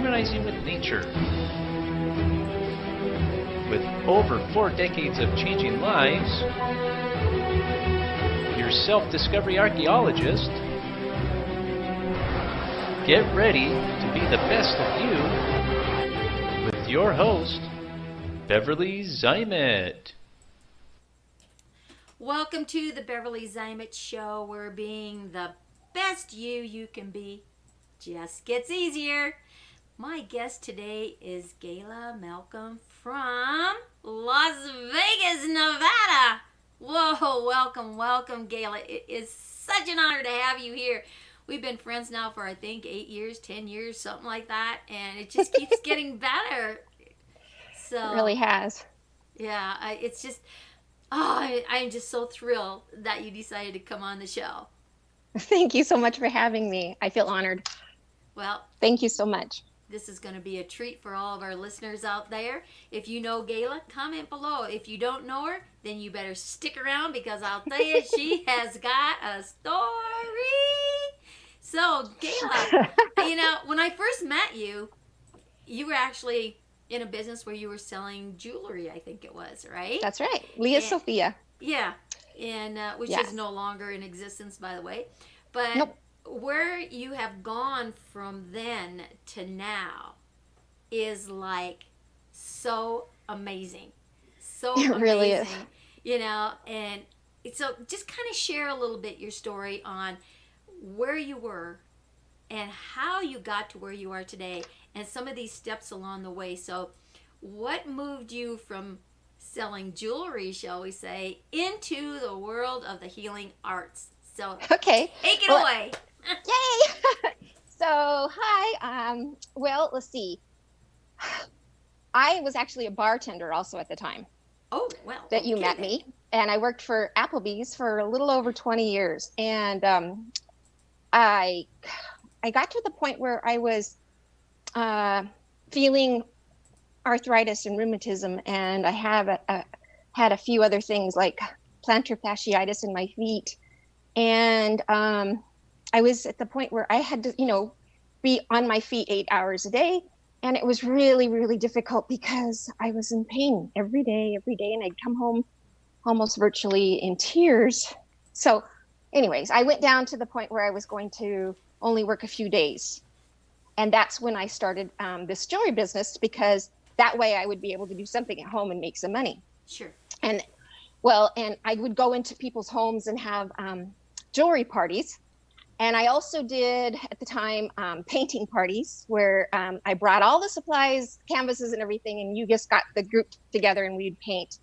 harmonizing with nature. With over 4 decades of changing lives, your self-discovery archaeologist, get ready to be the best of you with your host, Beverly Zeimet. Welcome to the Beverly Zeimet Show, where being the best you can be just gets easier. My guest today is Gayla Malcolm from Las Vegas, Nevada. Whoa, welcome, Gayla. It is such an honor to have you here. We've been friends now for, I think, 8 years, 10 years, something like that, and it just keeps getting better. So It really has. Yeah, it's just, I'm just so thrilled that you decided to come on the show. Thank you so much for having me. I feel honored. Well, thank you so much. This is going to be a treat for all of our listeners out there. If you know Gayla, comment below. If you don't know her, then you better stick around, because I'll tell you, she has got a story. So, Gayla, when I first met you, you were actually in a business where you were selling jewelry, I think it was, right? That's right. Leah Sophia. Yeah, and which is no longer in existence, by the way. But nope. Where you have gone from then to now is like so amazing. So it amazing. Really is. And so just kind of share a little bit your story on where you were and how you got to where you are today and some of these steps along the way. So what moved you from selling jewelry, shall we say, into the world of the healing arts? So okay, take it away. Yay! So, hi. Let's see. I was actually a bartender also at the time. Oh, well. That you met me. And I worked for Applebee's for a little over 20 years. And I got to the point where I was feeling arthritis and rheumatism, and I had a few other things like plantar fasciitis in my feet. And I was at the point where I had to, be on my feet 8 hours a day. And it was really, really difficult because I was in pain every day. And I'd come home almost virtually in tears. So anyways, I went down to the point where I was going to only work a few days. And that's when I started this jewelry business, because that way I would be able to do something at home and make some money. Sure. And I would go into people's homes and have jewelry parties. And I also did, at the time, painting parties where I brought all the supplies, canvases and everything, and you just got the group together and we'd paint.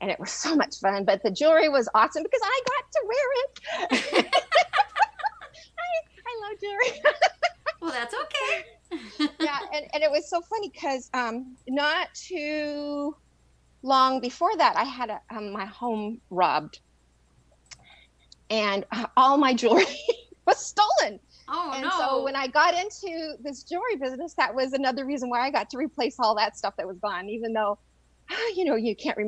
And it was so much fun. But the jewelry was awesome because I got to wear it. I love jewelry. Well, that's okay. Yeah, and it was so funny because not too long before that, I had my home robbed. And all my jewelry was stolen. Oh, and no. So when I got into this jewelry business, that was another reason why I got to replace all that stuff that was gone, even though, you can't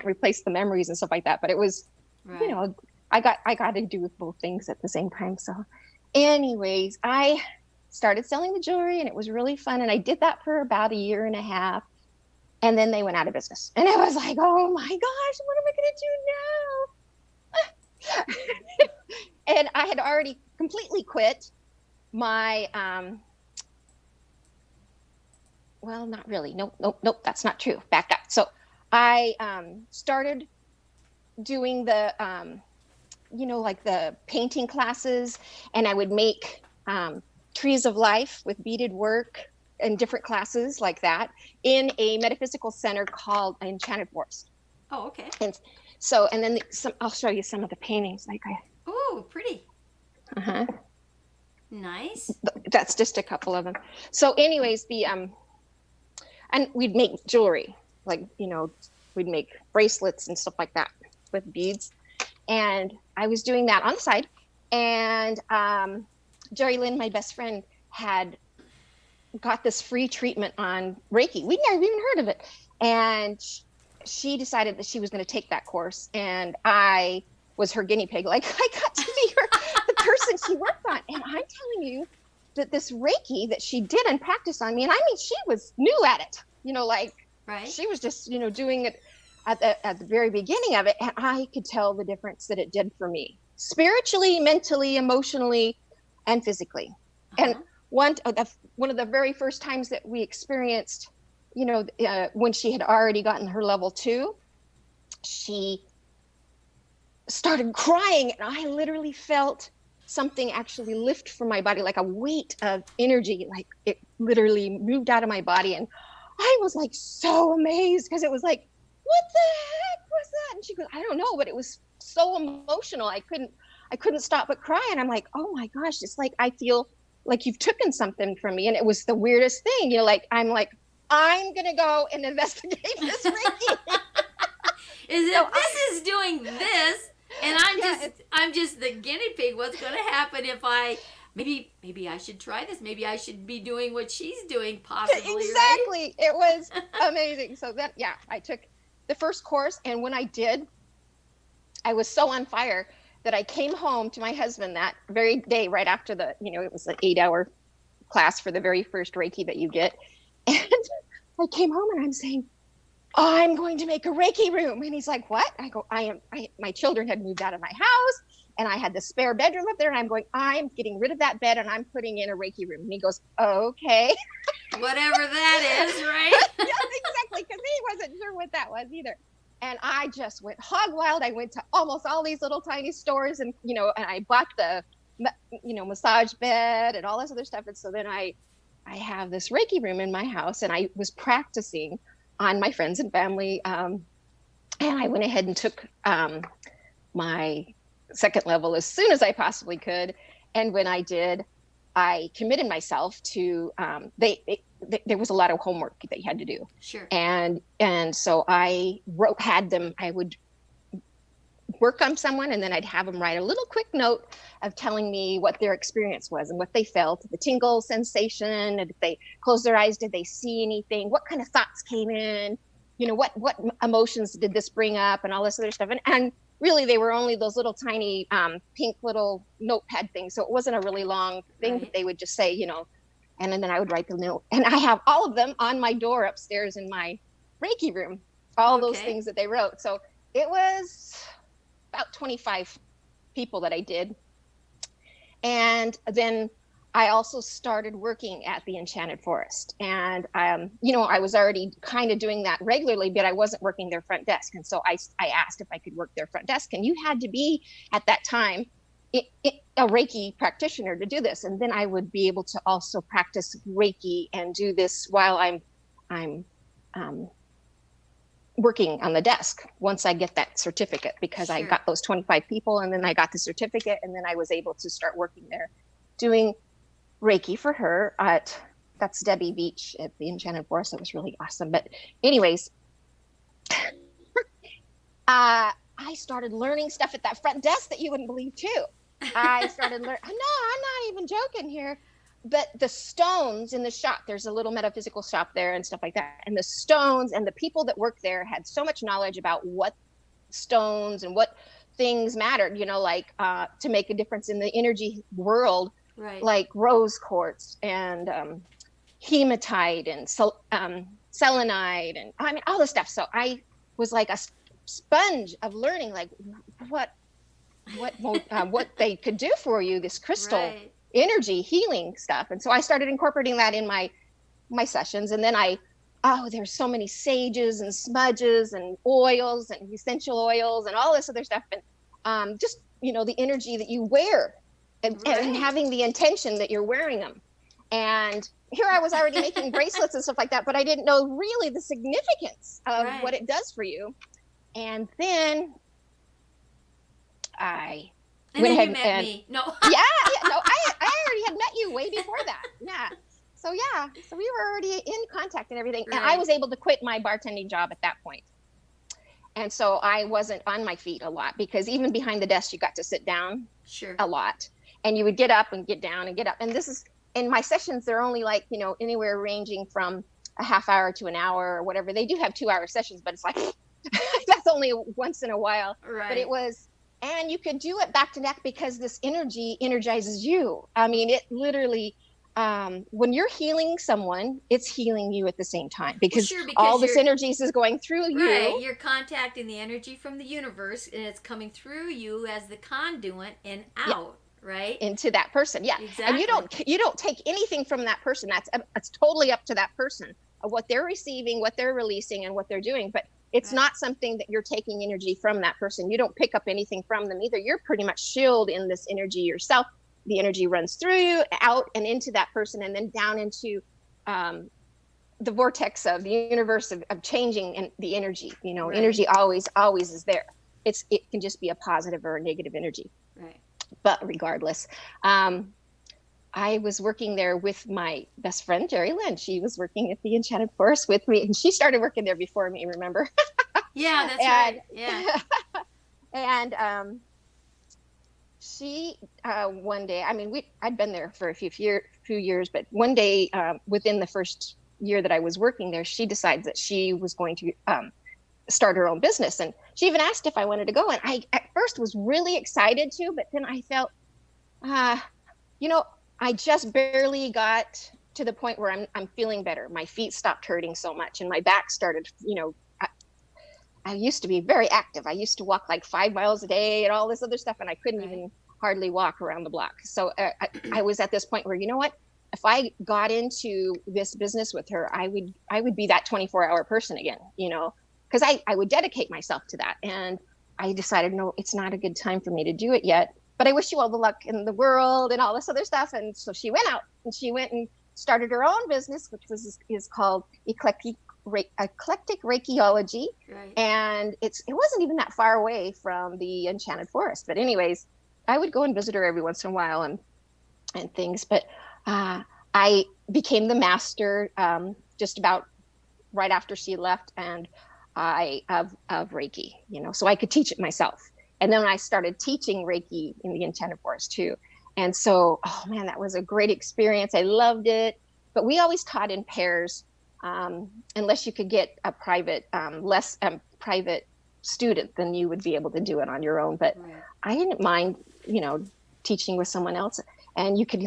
replace the memories and stuff like that. But it was, right. I got to do with both things at the same time. So anyways, I started selling the jewelry and it was really fun. And I did that for about 1.5 years. And then they went out of business. And it was like, oh my gosh, what am I going to do now? And I had already completely quit my, not really. Nope. That's not true. Back up. So I started doing the, like the painting classes, and I would make trees of life with beaded work and different classes like that in a metaphysical center called Enchanted Forest. Oh, okay. And then I'll show you some of the paintings. Oh, pretty. Uh-huh. Nice. That's just a couple of them. So anyways, and we'd make jewelry, we'd make bracelets and stuff like that with beads. And I was doing that on the side. And Jerry Lynn, my best friend, had got this free treatment on Reiki. We'd never even heard of it. And she decided that she was going to take that course. And I was her guinea pig. I got to be the person she worked on. And I'm telling you, that this Reiki that she did and practiced on me, and I mean, she was new at it, like Right. she was just, doing it at the very beginning of it. And I could tell the difference that it did for me, spiritually, mentally, emotionally, and physically. And one of the very first times that we experienced, when she had already gotten her level 2, she started crying, and I literally felt something actually lift from my body, like a weight of energy, like it literally moved out of my body. And I was like so amazed, because it was like, what the heck was that? And she goes, I don't know, but it was so emotional. I couldn't stop but cry. And I'm like, oh my gosh, it's like I feel like you've taken something from me. And it was the weirdest thing, I'm gonna go and investigate this Reiki. This is doing this, and I'm just the guinea pig. What's going to happen if maybe I should try this? Maybe I should be doing what she's doing, possibly. Exactly. Right? It was amazing. So then, I took the first course, and when I did, I was so on fire that I came home to my husband that very day, right after it was an 8-hour class for the very first Reiki that you get. And I came home and I'm saying, I'm going to make a Reiki room. And he's like, what? I go, my children had moved out of my house, and I had the spare bedroom up there, and I'm going, I'm getting rid of that bed, and I'm putting in a Reiki room. And he goes, okay. Whatever that is, right? Yes, exactly. Because he wasn't sure what that was either. And I just went hog wild. I went to almost all these little tiny stores, and, and I bought the, massage bed and all this other stuff. And so then I have this Reiki room in my house, and I was practicing on my friends and family. And I went ahead and took my second level as soon as I possibly could. And when I did, I committed myself to, there was a lot of homework that you had to do. Sure. And so I I would work on someone, and then I'd have them write a little quick note of telling me what their experience was and what they felt, the tingle sensation, and if they closed their eyes, did they see anything, what kind of thoughts came in, what emotions did this bring up, and all this other stuff. And really, they were only those little tiny pink little notepad things, so it wasn't a really long thing. Right. But they would just say, and then I would write the note, and I have all of them on my door upstairs in my Reiki room, all those things that they wrote. So it was about 25 people that I did. And then I also started working at the Enchanted Forest. And, I was already kind of doing that regularly, but I wasn't working their front desk. And so I asked if I could work their front desk. And you had to be, at that time, a Reiki practitioner to do this. And then I would be able to also practice Reiki and do this while I'm working on the desk once I get that certificate, because Sure. I got those 25 people, and then I got the certificate, and then I was able to start working there doing Reiki for her that's Debbie Beach at the Enchanted Forest. It was really awesome. But anyways, I started learning stuff at that front desk that you wouldn't believe too. I started learning, no, I'm not even joking here. But the stones in the shop, there's a little metaphysical shop there and stuff like that. And the stones and the people that worked there had so much knowledge about what stones and what things mattered, to make a difference in the energy world, Right. like rose quartz and hematite and selenite and all this stuff. So I was like a sponge of learning, like what they could do for you, this crystal. Right. Energy healing stuff. And so I started incorporating that in my sessions. And then there's so many sages and smudges and oils and essential oils and all this other stuff. And just, the energy that you wear and having the intention that you're wearing them. And here I was already making bracelets and stuff like that, but I didn't know really the significance of what it does for you. And then I went ahead you met me. No. no, I already had met you way before that. So we were already in contact and everything. Right. And I was able to quit my bartending job at that point. And so I wasn't on my feet a lot, because even behind the desk, you got to sit down a lot, and you would get up and get down and get up. And this is, in my sessions, they're only like, anywhere ranging from a half hour to an hour or whatever. They do have 2-hour sessions, but it's like, that's only once in a while. Right. But it was, and you could do it back to neck, because this energy energizes you. I mean, it literally, when you're healing someone, it's healing you at the same time, because, Sure, because all this energies is going through right, you. you're contacting the energy from the universe, and it's coming through you as the conduit and Yeah, out, right? into that person. Yeah. Exactly. And you don't take anything from that person. It's totally up to that person of what they're receiving, what they're releasing, and what they're doing. But it's Right. not something that you're taking energy from that person. You don't pick up anything from them either. You're pretty much shielded in this energy yourself. The energy runs through you, out and into that person, and then down into the vortex of the universe of changing and the energy. Right. Energy always is there. It can just be a positive or a negative energy. Right. But regardless, I was working there with my best friend, Jerry Lynn. She was working at the Enchanted Forest with me, and she started working there before me, remember? Yeah, that's right. Yeah. And she, one day, I mean, I'd been there for a few years, but one day, within the first year that I was working there, she decides that she was going to start her own business. And she even asked if I wanted to go. And I, at first, was really excited to, but then I felt, I just barely got to the point where I'm feeling better. My feet stopped hurting so much, and my back started, I used to be very active. I used to walk like 5 miles a day and all this other stuff, and I couldn't even hardly walk around the block. So I was at this point where, you know what? If I got into this business with her, I would be that 24-hour person again, because I would dedicate myself to that. And I decided, no, it's not a good time for me to do it yet. But I wish you all the luck in the world and all this other stuff. And so she went out and she went and started her own business, which is called Eclectic Reikiology. Right. And it wasn't even that far away from the Enchanted Forest. But anyways, I would go and visit her every once in a while and things. But I became the master just about right after she left, and of Reiki, so I could teach it myself. And then I started teaching Reiki in the Enchanted Forest too. And so, oh man, that was a great experience. I loved it. But we always taught in pairs, unless you could get a private, less private student, then you would be able to do it on your own. But I didn't mind, teaching with someone else, and you could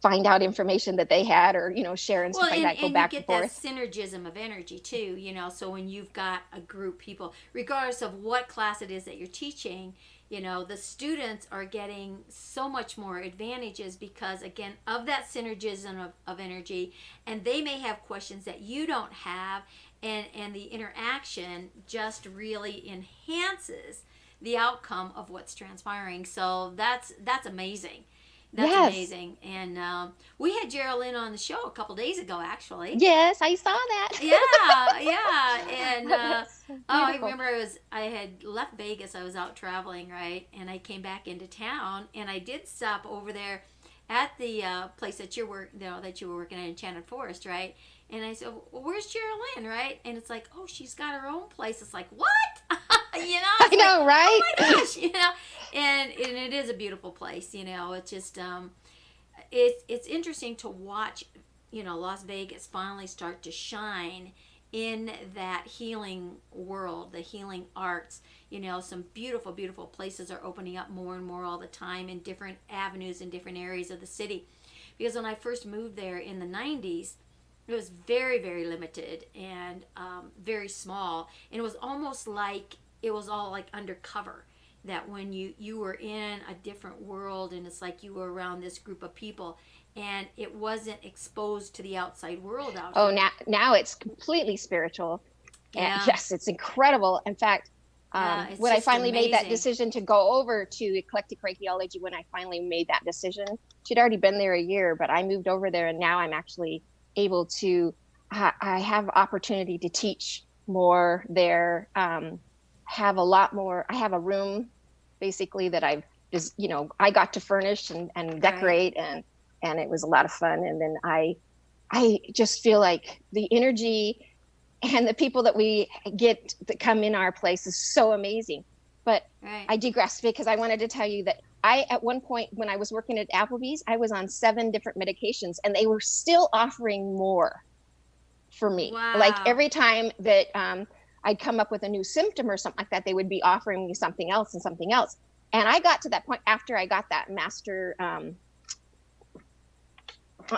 find out information that they had, or share and stuff like that, go back and forth. And you get that synergism of energy too, so when you've got a group people, regardless of what class it is that you're teaching, the students are getting so much more advantages because, again, of that synergism of energy, and they may have questions that you don't have, and the interaction just really enhances the outcome of what's transpiring. So that's amazing. That's amazing. And we had Geraldine on the show a couple days ago, actually. Yes, I saw that. Yeah. And I remember I had left Vegas. I was out traveling, right? And I came back into town, and I did stop over there at the place that you were working at, Enchanted Forest, right? And I said, well, where's Geraldine, right? And it's like, oh, she's got her own place. It's like, what? I know, right? Oh my gosh, and it is a beautiful place, It's just it's interesting to watch, Las Vegas finally start to shine in that healing world, the healing arts. Some beautiful, beautiful places are opening up more and more all the time in different avenues in different areas of the city. Because when I first moved there in the 90s, it was very, very limited and very small. And it was almost like it was all undercover. That when you were in a different world, and it's like you were around this group of people, and it wasn't exposed to the outside world out there. Oh, now it's completely spiritual. Yeah. And yes, it's incredible. In fact, when I finally made that decision to go over to Eclectic Reikiology, when I finally made that decision, she'd already been there a year, but I moved over there, and now I'm actually able to, I have opportunity to teach more there, have a lot more. I have a room basically that I've just, I got to furnish and decorate, and it was a lot of fun. And then I just feel like the energy and the people that we get that come in our place is so amazing. But I digress, because I wanted to tell you that at one point when I was working at Applebee's, I was on 7 different medications, and they were still offering more for me. Wow. Like every time that I'd come up with a new symptom or something like that, they would be offering me something else and something else. And I got to that point after I got that master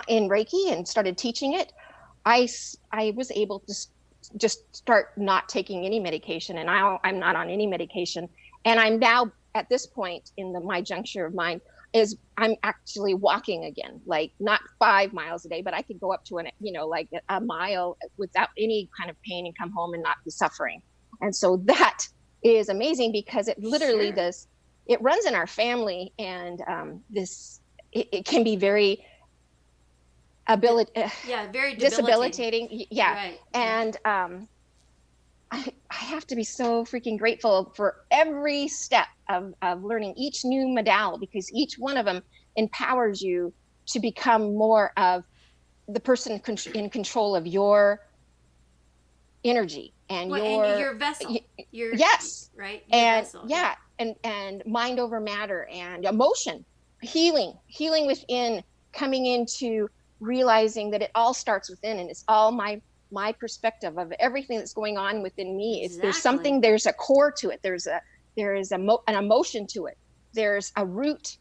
in Reiki and started teaching it, I was able to just start not taking any medication, and I'm not on any medication. And I'm now at this point in my juncture of mind is I'm actually walking again, like not 5 miles a day, but I could go up to like a mile without any kind of pain and come home and not be suffering. And so that is amazing because it literally does. It runs in our family, and it can be very very debilitating. Yeah. Right. And I have to be so freaking grateful for every step of learning each new modality, because each one of them empowers you to become more of the person in control of your energy and your vessel. Yes. Right. Your and vessel. Yeah. And mind over matter and emotion, healing within, coming into realizing that it all starts within, and it's all my perspective of everything that's going on within me. Exactly. There's a core to it. There is an emotion to it. There's a root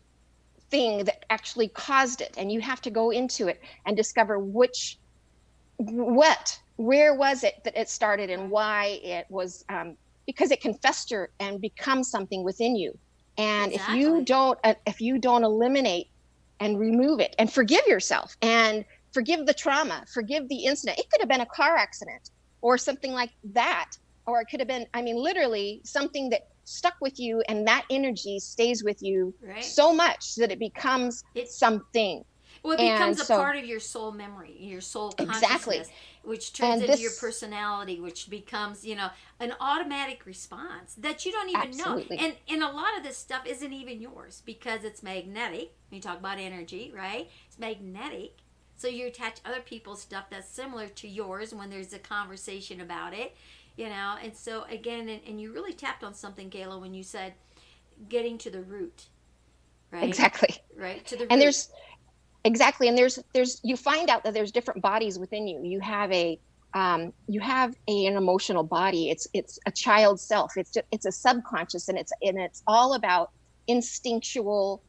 thing that actually caused it. And you have to go into it and discover where was it that it started and why it was, because it can fester and become something within you. And Exactly. if you don't eliminate and remove it and forgive yourself and forgive the trauma, forgive the incident. It could have been a car accident or something like that. Or it could have been, literally something that stuck with you, and that energy stays with you so much that it becomes something. Well, it becomes a part of your soul memory, your soul consciousness, which turns into your personality, which becomes, an automatic response that you don't even know. And a lot of this stuff isn't even yours because it's magnetic. When you talk about energy, right? It's magnetic. So you attach other people's stuff that's similar to yours when there's a conversation about it, And so again, and you really tapped on something, Gayla, when you said getting to the root, right? Exactly. Right, to the root. And there's you find out that there's different bodies within you. You have an emotional body. It's a child self. It's a subconscious, and it's all about instinctual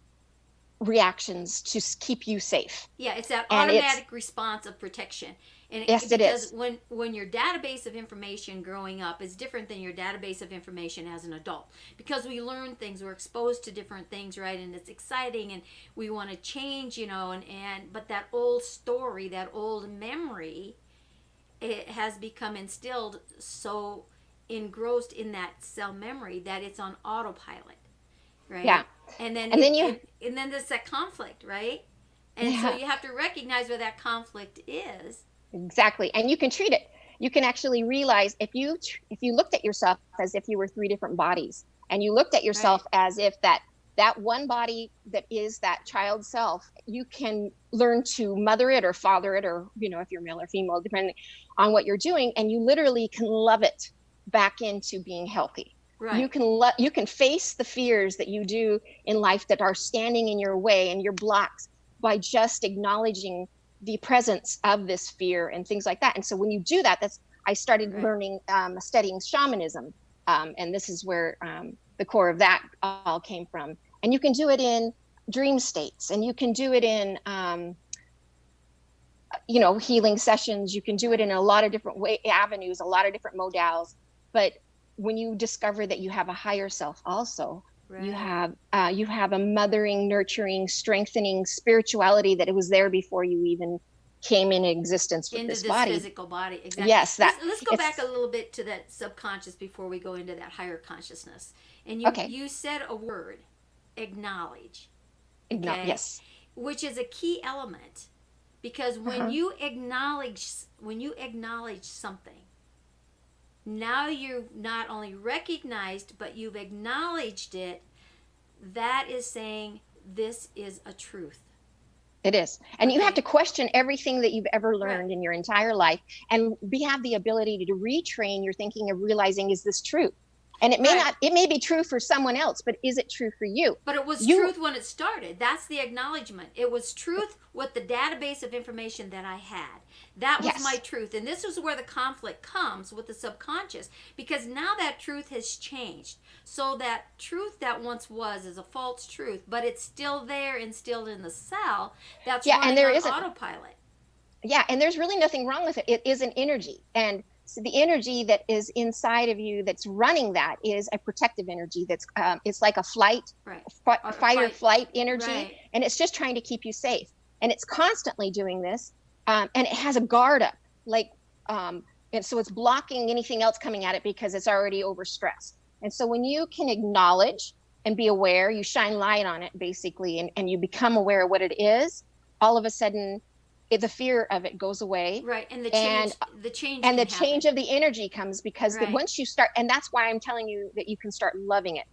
reactions to keep you safe. Yeah, it's that automatic response of protection. And yes, it is. Because when your database of information growing up is different than your database of information as an adult, because we learn things, we're exposed to different things, right? And it's exciting, and we want to change, but that old story, that old memory, it has become instilled so engrossed in that cell memory that it's on autopilot, right? Yeah. And then there's that conflict, right? And so you have to recognize where that conflict is. Exactly. And you can treat it. You can actually realize if you looked at yourself as if you were 3 different bodies, and you looked at yourself as if that one body that is that child self, you can learn to mother it or father it, or, if you're male or female, depending on what you're doing. And you literally can love it back into being healthy. Right. You can face the fears that you do in life that are standing in your way and your blocks by just acknowledging the presence of this fear and things like that. And so when you do that, I started learning, studying shamanism. And this is where the core of that all came from. And you can do it in dream states, and you can do it in, healing sessions. You can do it in a lot of different avenues, a lot of different modales. But when you discover that you have a higher self also, you have a mothering, nurturing, strengthening spirituality that it was there before you even came in existence with into this body. Physical body. Exactly. Yes. Let's go back a little bit to that subconscious before we go into that higher consciousness. And you said a word, acknowledge. Okay? Yes. Which is a key element, because when you acknowledge something, now you've not only recognized, but you've acknowledged it. That is saying this is a truth. It is. And you have to question everything that you've ever learned in your entire life, and have the ability to retrain your thinking of realizing, is this true? And it may be true for someone else, but is it true for you? But it was truth when it started. That's the acknowledgement. It was truth with the database of information that I had. That was Yes. my truth. And this is where the conflict comes with the subconscious, because now that truth has changed. So that truth that once was is a false truth, but it's still there, instilled in the cell. That's Yeah, running and there on isn't. autopilot. Yeah, and there's really nothing wrong with it. It is an energy. And so the energy that is inside of you that's running that is a protective energy that's it's like a flight, Right. fight or flight energy, Right. and it's just trying to keep you safe. And it's constantly doing this, and it has a guard up, like, and so it's blocking anything else coming at it because it's already overstressed. And so when you can acknowledge and be aware, you shine light on it basically, and you become aware of what it is, all of a sudden the fear of it goes away. Right. And the change and the can change happen. of the energy comes because Right. once you start, and that's why I'm telling you that you can start loving it.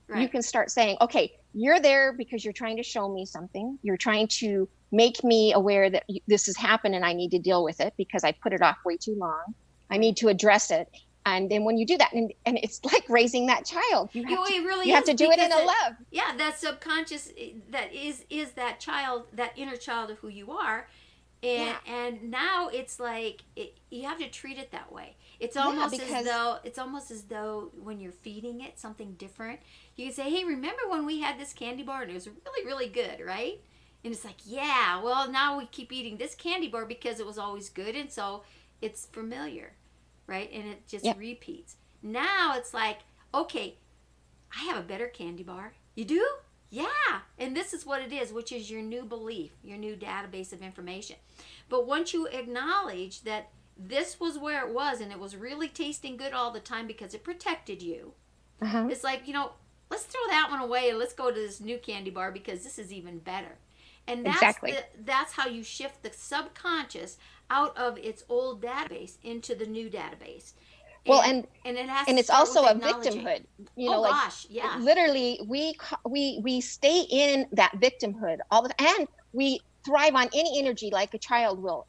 Right. You can start saying, okay, you're there because you're trying to show me something. You're trying to make me aware that this has happened and I need to deal with it because I put it off way too long. I need to address it. And then when you do that, and it's like raising that child, you have to do it in a love. Yeah, that subconscious, that is that child, that inner child of who you are. And now it's like you have to treat it that way. It's almost as though when you're feeding it something different, you can say, "Hey, remember when we had this candy bar and it was really, really good, right?" And it's like, "Yeah, well, now we keep eating this candy bar because it was always good, and so it's familiar, right? And it just repeats." Now it's like, "Okay, I have a better candy bar. You do?" Yeah, and this is what it is, which is your new belief, your new database of information. But once you acknowledge that this was where it was and it was really tasting good all the time because it protected you, it's like, let's throw that one away and let's go to this new candy bar because this is even better. And that's how you shift the subconscious out of its old database into the new database. Well, and it has and to it's start also with a acknowledging. victimhood. Gosh, yeah. Literally, we stay in that victimhood all the time, and we thrive on any energy like a child will.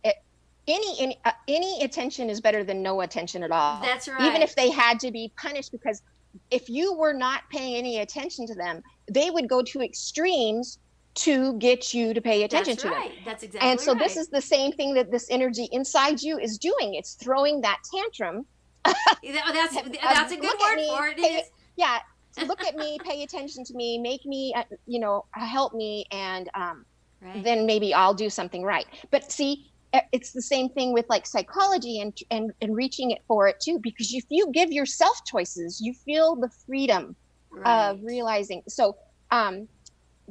Any attention is better than no attention at all. That's right. Even if they had to be punished, because if you were not paying any attention to them, they would go to extremes to get you to pay attention to them. That's exactly right. And so this is the same thing that this energy inside you is doing. It's throwing that tantrum. That's a good word for it. Yeah, look at me, pay attention to me, make me, help me, and then maybe I'll do something right. But see, it's the same thing with like psychology and reaching it for it too, because if you give yourself choices, you feel the freedom of realizing. So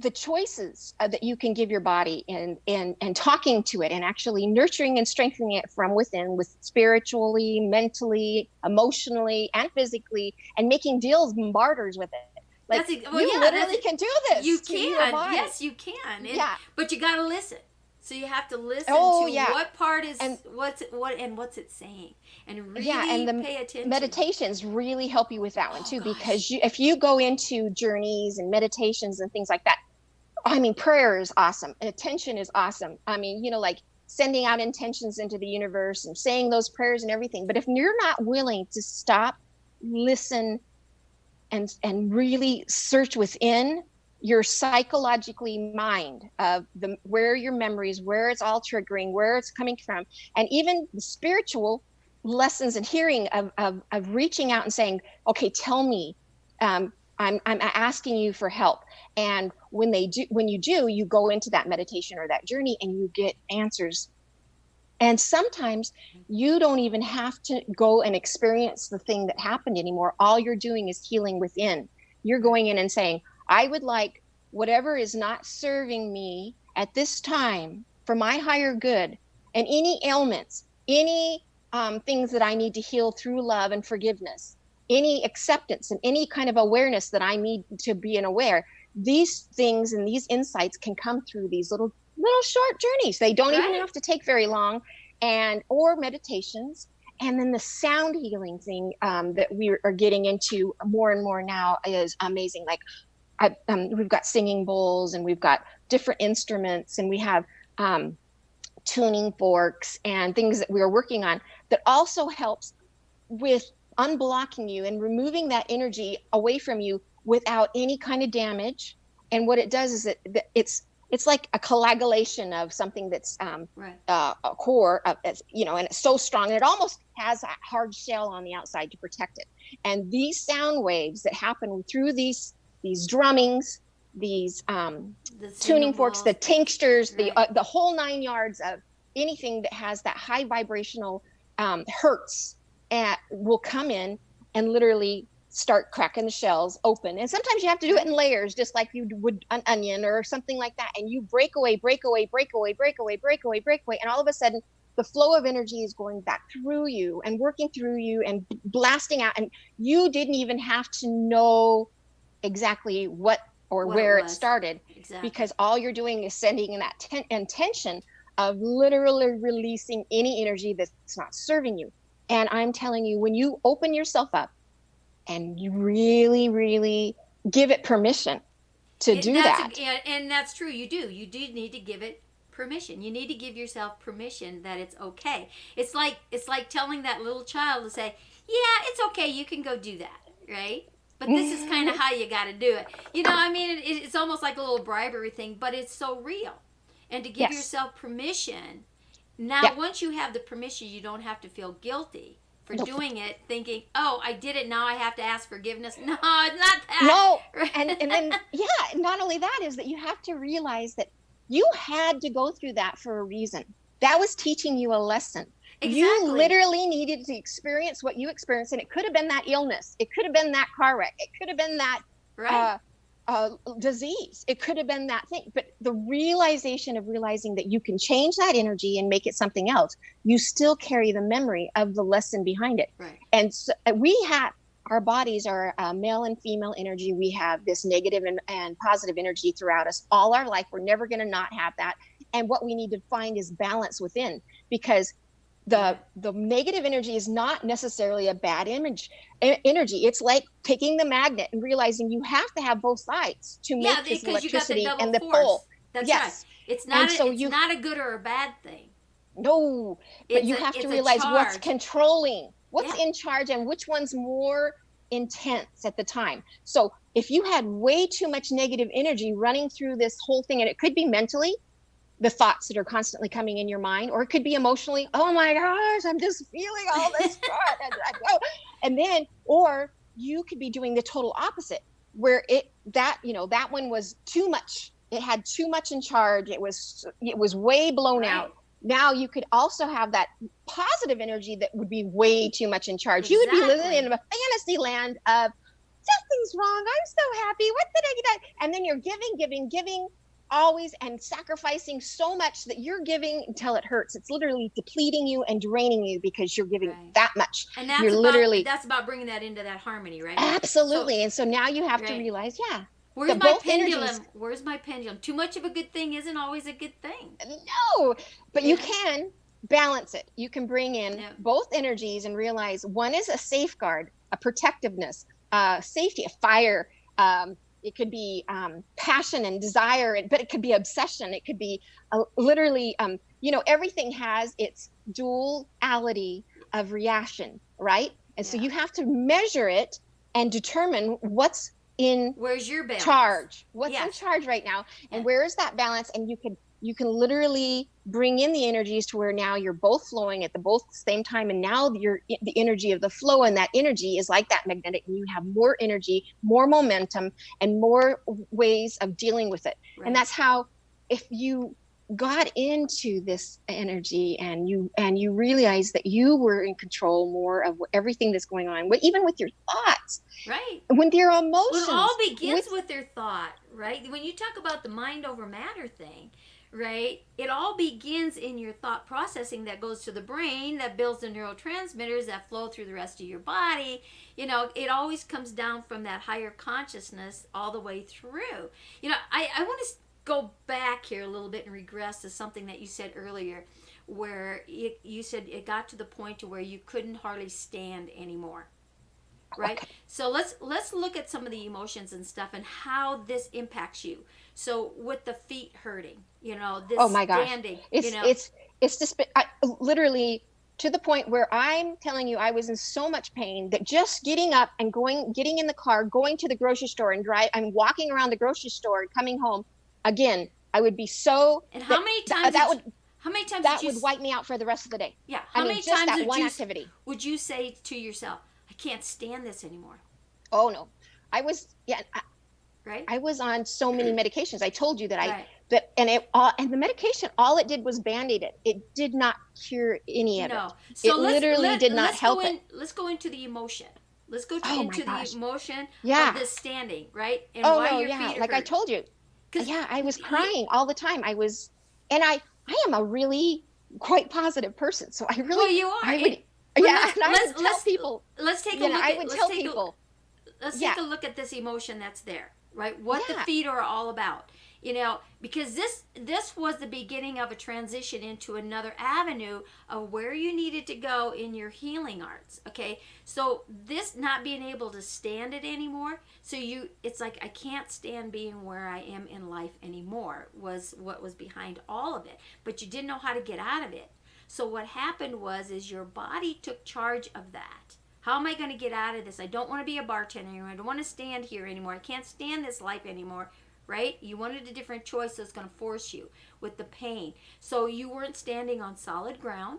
the choices that you can give your body and talking to it and actually nurturing and strengthening it from within, with spiritually, mentally, emotionally, and physically, and making deals and barters with it. Like, you literally can do this. You can. Yes, you can. But you got to listen. So you have to listen to what part is what's it saying, and really pay attention. Meditations really help you with that one too, because if you go into journeys and meditations and things like that, I mean, prayer is awesome. Attention is awesome. I mean, like sending out intentions into the universe and saying those prayers and everything. But if you're not willing to stop, listen, and really search within your psychologically mind of where your memories, where it's all triggering, where it's coming from, and even the spiritual lessons and hearing of reaching out and saying, okay, tell me, I'm asking you for help. And when you do, you go into that meditation or that journey and you get answers. And sometimes you don't even have to go and experience the thing that happened anymore. All you're doing is healing within. You're going in and saying, I would like whatever is not serving me at this time for my higher good, and any ailments, any things that I need to heal through love and forgiveness, any acceptance and any kind of awareness that I need to be aware. These things and these insights can come through these little short journeys. They don't even have to take very long, or meditations. And then the sound healing thing that we are getting into more and more now is amazing. Like we've got singing bowls, and we've got different instruments, and we have tuning forks and things that we are working on that also helps with unblocking you and removing that energy away from you without any kind of damage. And what it does is that it's it's like a coagulation of something that's a core of, you know, and it's so strong, and it almost has a hard shell on the outside to protect it. And these sound waves that happen through these drummings, these tuning forks, the tinctures, the whole 9 yards of anything that has that high vibrational hertz will come in and literally start cracking the shells open. And sometimes you have to do it in layers, just like you would an onion or something like that. And you break away, and all of a sudden the flow of energy is going back through you and working through you and blasting out. And you didn't even have to know exactly what where it started, because all you're doing is sending in that intention of literally releasing any energy that's not serving you. And I'm telling you, when you open yourself up and you really, really give it permission to do that. And that's true. You do need to give it permission. You need to give yourself permission that it's okay. It's like telling that little child to say, yeah, it's okay, you can go do that, right? But this is kind of how you got to do it. You know, I mean, it's almost like a little bribery thing, but it's so real. And to give yourself permission. Now, once you have the permission, you don't have to feel guilty for doing it, thinking, oh, I did it, now I have to ask forgiveness. No, it's not that. No, and then, not only that is that you have to realize that you had to go through that for a reason. That was teaching you a lesson. Exactly. You literally needed to experience what you experienced, and it could have been that illness. It could have been that car wreck. It could have been that disease. It could have been that thing. But the realization of realizing that you can change that energy and make it something else, you still carry the memory of the lesson behind it. Right. And so our bodies are male and female energy. We have this negative and positive energy throughout us all our life. We're never going to not have that. And what we need to find is balance within, because the negative energy is not necessarily a bad energy. It's like taking the magnet and realizing you have to have both sides to make this electricity and the pole. That's right. It's not a good or a bad thing. No, but you have to realize what's controlling, what's in charge, and which one's more intense at the time. So if you had way too much negative energy running through this whole thing, and it could be mentally, the thoughts that are constantly coming in your mind, or it could be emotionally, oh my gosh, I'm just feeling all this and then, or you could be doing the total opposite, where that one was too much. It had too much in charge. It was way blown out. Now you could also have that positive energy that would be way too much in charge. You would be living in a fantasy land of nothing's wrong, I'm so happy, what did I get? And then you're giving always, and sacrificing so much that you're giving until it hurts. It's literally depleting you and draining you because you're giving that much. And that's about bringing that into that harmony, right? Absolutely. And so now you have to realize, where's my pendulum? Where's my pendulum? Too much of a good thing isn't always a good thing. No, but you can balance it. You can bring in both energies and realize one is a safeguard, a protectiveness, safety, a fire, it could be passion and desire, but it could be obsession. It could be literally, everything has its duality of reaction, right? And so you have to measure it and determine what's where's your balance? Charge. What's in charge right now, and where is that balance? And you can literally bring in the energies to where now you're both flowing at the same time, and now the energy of the flow, and that energy is like that magnetic, and you have more energy, more momentum, and more ways of dealing with it. Right. And that's how, if you got into this energy and you realize that you were in control more of everything that's going on, even with your thoughts, right? When your emotions, well, it all begins with your thought, right? When you talk about the mind over matter thing, right, it all begins in your thought processing that goes to the brain, that builds the neurotransmitters that flow through the rest of your body. It always comes down from that higher consciousness all the way through. I want to go back here a little bit and regress to something that you said earlier, where you said it got to the point to where you couldn't hardly stand anymore, right? Okay. So let's look at some of the emotions and stuff and how this impacts you. So with the feet hurting, this oh my gosh, standing, it's just literally to the point where I'm telling you, I was in so much pain that just getting up and getting in the car, going to the grocery store and I'm walking around the grocery store and coming home, again, I would be so. And how many times? How many times that would wipe me out for the rest of the day? Yeah. How many times that one activity would you say to yourself, "I can't stand this anymore"? Oh no, I was right. I was on so many medications. I told you that right. and the medication, all it did was band-aid it. It did not cure any of it. So it literally did not help it. Let's go into the emotion. Let's go into the emotion of the standing, right? And why your feet like hurt. I told you. Yeah, I was crying all the time. I am a really quite positive person. So I really, well, you are. I would tell people. Let's take a look. I would tell people. Let's take a look at this emotion that's there, right? What the feet are all about. Because this was the beginning of a transition into another avenue of where you needed to go in your healing arts. Okay, so this not being able to stand it anymore, it's like I can't stand being where I am in life anymore was what was behind all of it. But you didn't know how to get out of it. So what happened is your body took charge of that. How am I going to get out of this? I don't want to be a bartender anymore. I don't want to stand here anymore. I can't stand this life anymore. Right? You wanted a different choice that's going to force you with the pain. So you weren't standing on solid ground.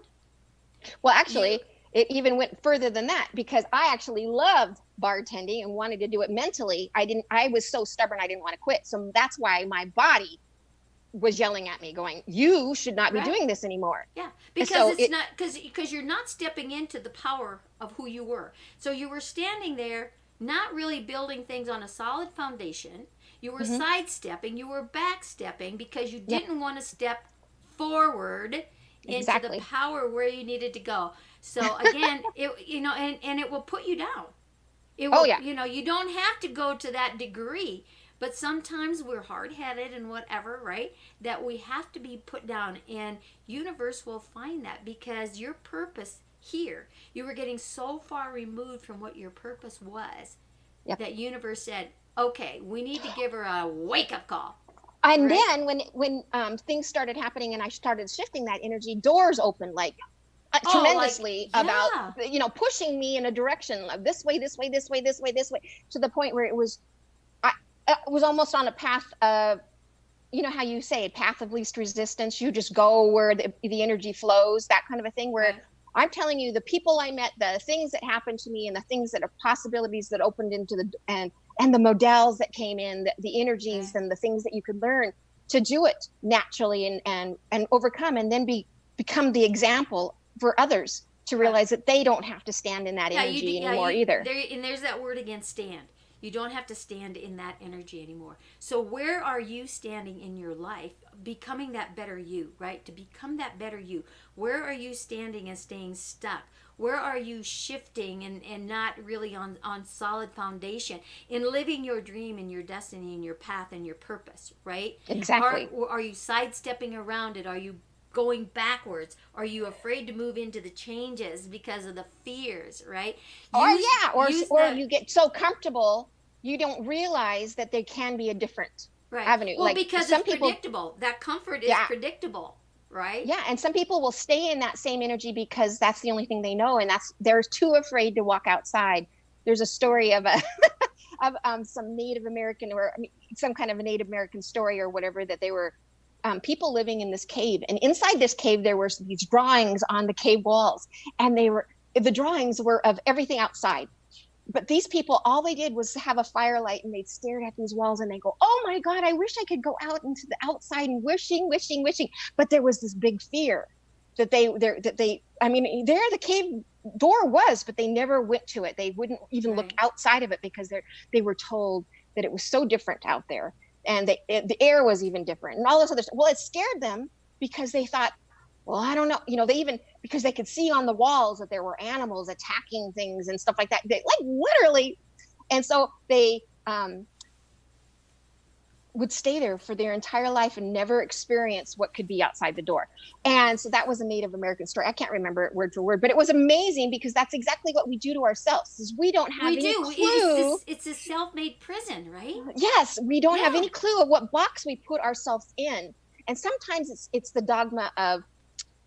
Well, actually, it even went further than that because I actually loved bartending and wanted to do it mentally. I was so stubborn I didn't want to quit. So that's why my body was yelling at me going, you should not be doing this anymore. Yeah, because because you're not stepping into the power of who you were. So you were standing there not really building things on a solid foundation. You were sidestepping, you were backstepping because you didn't want to step forward into the power where you needed to go. So again, and it will put you down. It will, you don't have to go to that degree, but sometimes we're hard-headed and whatever, right? That we have to be put down, and universe will find that because your purpose here, you were getting so far removed from what your purpose was that universe said, okay, we need to give her a wake-up call. And then when things started happening and I started shifting that energy, doors opened tremendously about pushing me in a direction of this way, to the point where it was almost on a path of, how you say, a path of least resistance. You just go where the energy flows, that kind of a thing. Where I'm telling you, the people I met, the things that happened to me, and the things that are possibilities that opened into and the models that came in, the energies and the things that you could learn to do it naturally and overcome, and then become the example for others to realize that they don't have to stand in that energy anymore either. And there's that word again, stand. You don't have to stand in that energy anymore. So where are you standing in your life, becoming that better you, right? To become that better you. Where are you standing and staying stuck? Where are you shifting and not really on solid foundation in living your dream and your destiny and your path and your purpose, right? Exactly. Are you sidestepping around it? Are you going backwards? Are you afraid to move into the changes because of the fears, right? Or you get so comfortable you don't realize that there can be a different avenue. Well, because it's predictable. That comfort is predictable. Right. Yeah, and some people will stay in that same energy because that's the only thing they know, and they're too afraid to walk outside. There's a story of some Native American some kind of a Native American story or whatever, that they were people living in this cave, and inside this cave there were these drawings on the cave walls, and the drawings were of everything outside. But these people, all they did was have a firelight, and they stared at these walls and they go, oh my God, I wish I could go out into the outside and wishing. But there was this big fear that there the cave door was, but they never went to it. They wouldn't even look outside of it because they were told that it was so different out there. And the air was even different and all this other stuff. Well, it scared them because they thought, well, I don't know, because they could see on the walls that there were animals attacking things and stuff like that. Literally. And so they would stay there for their entire life and never experience what could be outside the door. And so that was a Native American story. I can't remember it word for word, but it was amazing because that's exactly what we do to ourselves. Is we don't have any clue. It's a self-made prison, right? Yes, we don't have any clue of what box we put ourselves in. And sometimes it's the dogma of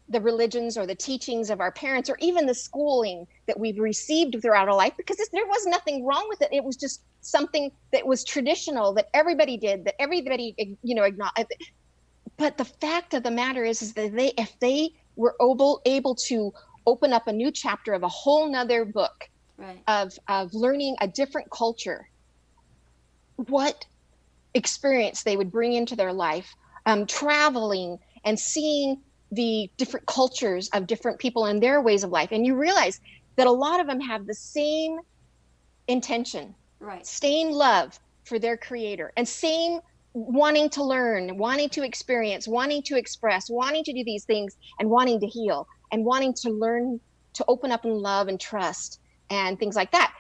the religions or the teachings of our parents, or even the schooling that we've received throughout our life, because there was nothing wrong with it. It was just something that was traditional, that everybody did, that everybody, acknowledged. But the fact of the matter is that if they were able to open up a new chapter of a whole nother book, Right. of learning a different culture, what experience they would bring into their life, traveling and seeing the different cultures of different people and their ways of life. And you realize that a lot of them have the same intention, Right. same love for their creator, and same wanting to learn, wanting to experience, wanting to express, wanting to do these things, and wanting to heal, and wanting to learn to open up and love and trust and things like that.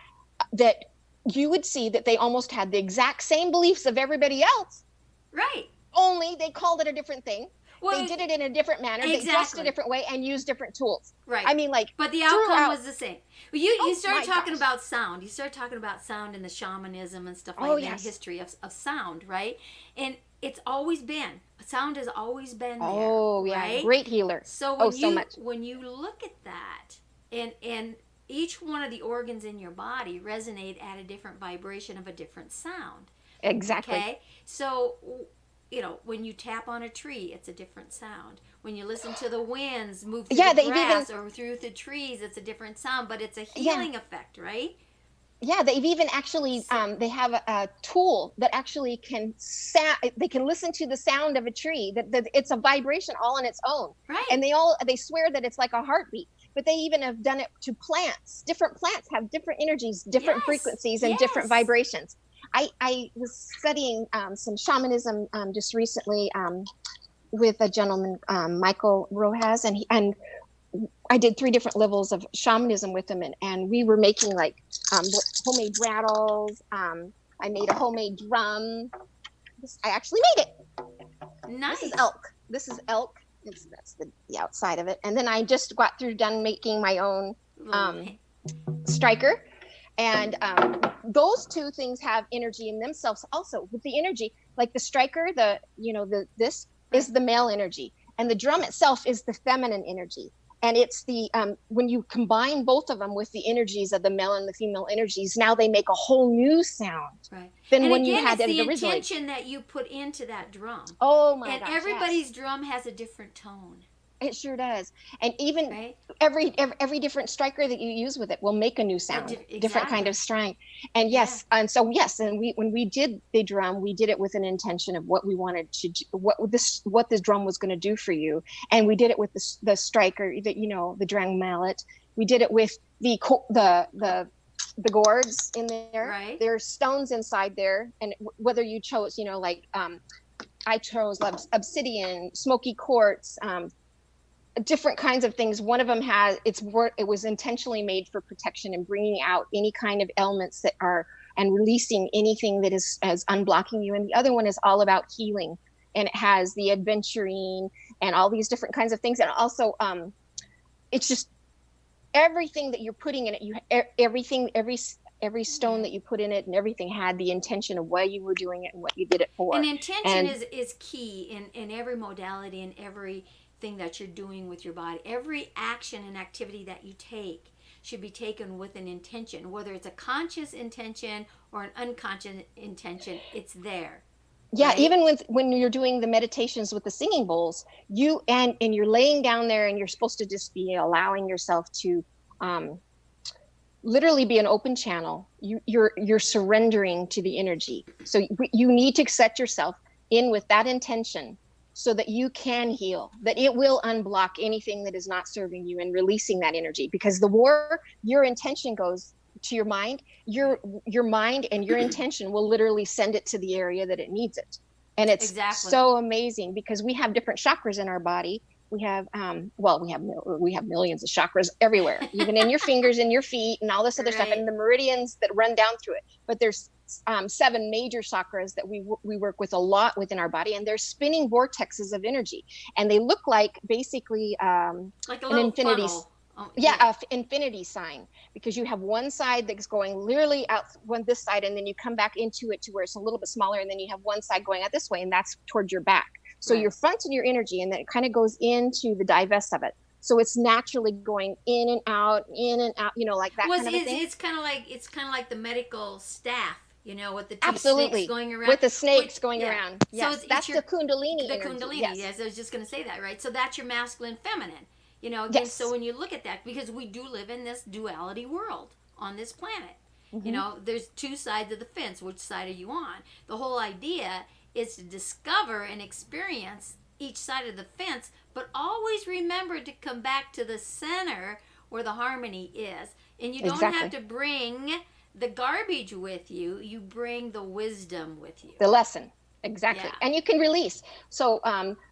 That you would see that they almost had the exact same beliefs of everybody else, Right. only they called it a different thing. Well, they did it in a different manner. They dressed a different way and used different tools. Right. I mean, like, but the outcome throughout- was the same. Well, you started my talking gosh. about sound. You started talking about sound and the shamanism and stuff like Oh, that, yes. history of sound, right? And it's always been, sound has always been there. Oh, yeah. Right? Great healer. So when so much. when you look at that, and each one of the organs in your body resonate at a different vibration of a different sound. Exactly. Okay? So, when you tap on a tree, it's a different sound. When you listen to the winds move through the grass or through the trees, it's a different sound, but it's a healing effect, right? Yeah, they've even actually, they have a tool that actually they can listen to the sound of a tree, that it's a vibration all on its own. Right. And they swear that it's like a heartbeat, but they even have done it to plants. Different plants have different energies, different frequencies, and different vibrations. I was studying some shamanism just recently with a gentleman, Michael Rojas, and I did 3 different levels of shamanism with him, and we were making like homemade rattles. I made a homemade drum. I actually made it. Nice. This is elk. That's the outside of it. And then I just got done making my own striker. And those 2 things have energy in themselves also. With the energy, like the striker, this is the male energy, and the drum itself is the feminine energy. And it's the when you combine both of them with the energies of the male and the female energies, now they make a whole new sound. Right. Than and when again, you had it's it the originally. intention that you put into that drum. Oh my gosh! And everybody's drum has a different tone. It sure does. And even right? every different striker that you use with it will make a new sound, different kind of string. And when we did the drum, we did it with an intention of what we wanted to do, what this drum was going to do for you. And we did it with the striker, the drum mallet. We did it with the gourds in there. Right. There's stones inside there, and whether you chose, I chose obsidian, smoky quartz, different kinds of things. One of them it was intentionally made for protection and bringing out any kind of elements that are, and releasing anything that is as unblocking you. And the other one is all about healing, and it has the adventuring and all these different kinds of things. And also, it's just everything that you're putting in it. Every stone that you put in it and everything had the intention of why you were doing it and what you did it for. And intention is key in every modality and every thing that you're doing with your body. Every action and activity that you take should be taken with an intention, whether it's a conscious intention or an unconscious intention. It's there. Yeah, right? Even when you're doing the meditations with the singing bowls, and you're laying down there and you're supposed to just be allowing yourself to literally be an open channel. You're surrendering to the energy. So you need to set yourself in with that intention, so that you can heal, that it will unblock anything that is not serving you, and releasing that energy. Because the more your intention goes to your mind, your mind and your intention will literally send it to the area that it needs it. And it's so amazing, because we have different chakras in our body. We have we have millions of chakras everywhere, even in your fingers and your feet and all this other stuff, and the meridians that run down through it. But there's 7 major chakras that we work with a lot within our body, and they're spinning vortexes of energy, and they look like basically like an infinity funnel. Infinity sign, because you have one side that's going literally out this side, and then you come back into it to where it's a little bit smaller, and then you have one side going out this way, and that's towards your back. So your front and your energy, and then it kind of goes into the divest of it. So it's naturally going in and out, like that kind of a thing. It's kind of like the medical staff You know, with the two Absolutely. snakes going around. With the snakes going around. Yes, So that's the Kundalini the energy. Kundalini. Yes. I was just going to say that, right? So that's your masculine, feminine. You know, again, Yes. so when you look at that, because we do live in this duality world on this planet. Mm-hmm. You know, there's two sides of the fence. Which side are you on? The whole idea is to discover and experience each side of the fence, but always remember to come back to the center where the harmony is. And you don't have to bring the garbage with you. You bring the wisdom with you. The lesson. Exactly. Yeah. And you can release. So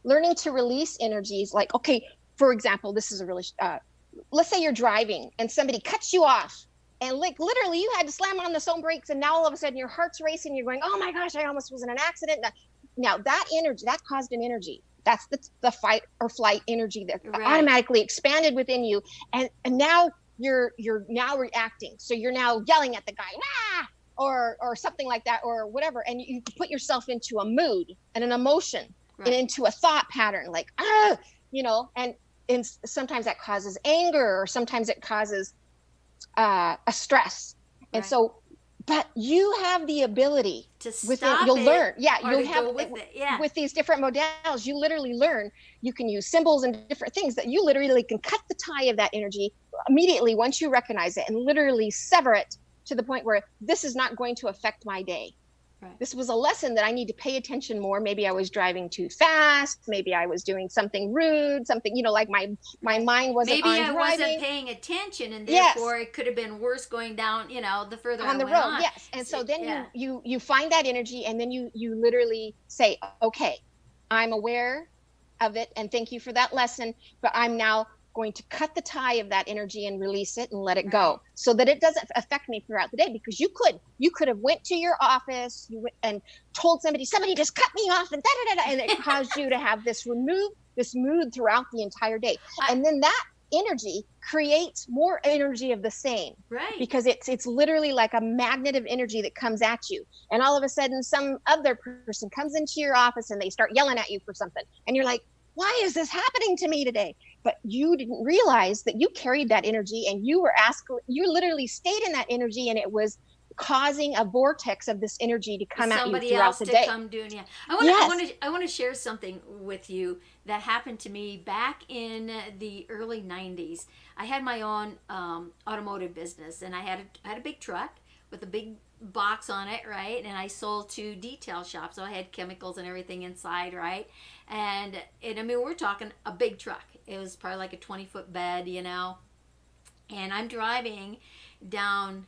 learning to release energies, like, okay, for example, this is a really, let's say you're driving and somebody cuts you off. And like literally you had to slam on the zone brakes, and now all of a sudden your heart's racing. You're going, oh my gosh, I almost was in an accident. Now that energy, that caused an energy. That's the fight or flight energy that automatically expanded within you. And now you're now reacting. So you're now yelling at the guy, ah, or something like that, or whatever. And you put yourself into a mood and an emotion and into a thought pattern, like, ah, you know, and sometimes that causes anger, or sometimes it causes a stress. And so, but you have the ability to stop you'll it, learn. Yeah, or you'll to have go with it. Yeah. With these different modalities, you literally learn. You can use symbols and different things that you literally can cut the tie of that energy immediately once you recognize it, and literally sever it to the point where this is not going to affect my day. Right. This was a lesson that I need to pay attention more. Maybe I was driving too fast. Maybe I was doing something rude, something, you know, like my mind wasn't on driving. Maybe I wasn't paying attention, and therefore it could have been worse going down, you know, the further on the road. On. Yes. And so then you find that energy, and then you literally say, okay, I'm aware of it, and thank you for that lesson, but I'm now going to cut the tie of that energy and release it and let it go, so that it doesn't affect me throughout the day. Because you could have went to your office and told somebody just cut me off, and and it caused you to have this mood throughout the entire day. And then that energy creates more energy of the same, right? Because it's literally like a magnet of energy that comes at you, and all of a sudden some other person comes into your office and they start yelling at you for something, and you're like, why is this happening to me today? But you didn't realize that you carried that energy, and you literally stayed in that energy, and it was causing a vortex of this energy to come at you throughout the day. Somebody else to come doing. I want to share something with you that happened to me back in the early 90s. I had my own automotive business, and I had a big truck with a big box on it, right? And I sold to detail shops, so I had chemicals and everything inside, right? And I mean, we're talking a big truck. It was probably like a 20-foot bed, you know. And I'm driving down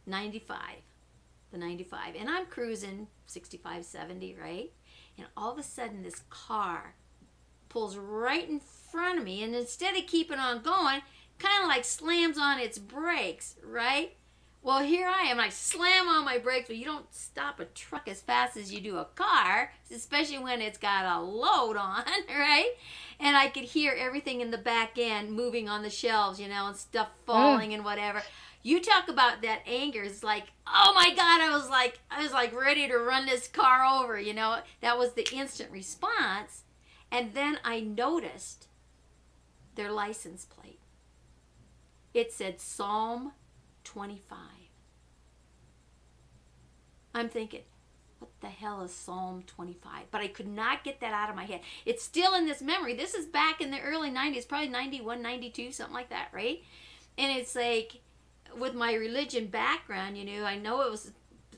the 95, and I'm cruising 65, 70, right? And all of a sudden, this car pulls right in front of me, and instead of keeping on going, kind of like slams on its brakes, right? Well, here I am. I slam on my brakes, but you don't stop a truck as fast as you do a car, especially when it's got a load on, right? And I could hear everything in the back end moving on the shelves, you know, and stuff falling and whatever. You talk about that anger. It's like, oh my God, I was like ready to run this car over, you know. That was the instant response. And then I noticed their license plate. It said Psalm 25. I'm thinking, what the hell is Psalm 25? But I could not get that out of my head. It's still in this memory. This is back in the early 90s, probably 91, 92, something like that, right? And it's like, with my religion background, you know, I know it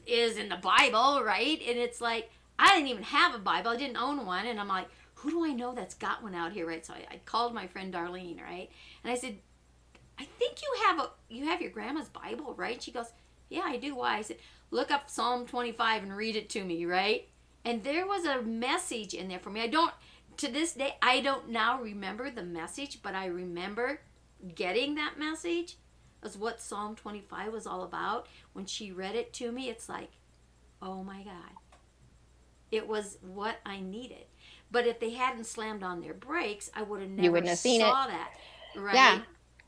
is in the Bible, right? And it's like, I didn't even have a Bible. I didn't own one. And I'm like, who do I know that's got one out here, right? So I called my friend Darlene, right? And I said, I think you have your grandma's Bible, right? She goes, yeah, I do. Why? I said, look up Psalm 25 and read it to me, right? And there was a message in there for me. To this day, I don't now remember the message, but I remember getting that message as what Psalm 25 was all about. When she read it to me, it's like, oh my God. It was what I needed. But if they hadn't slammed on their brakes, I would have never saw that. Right? Yeah.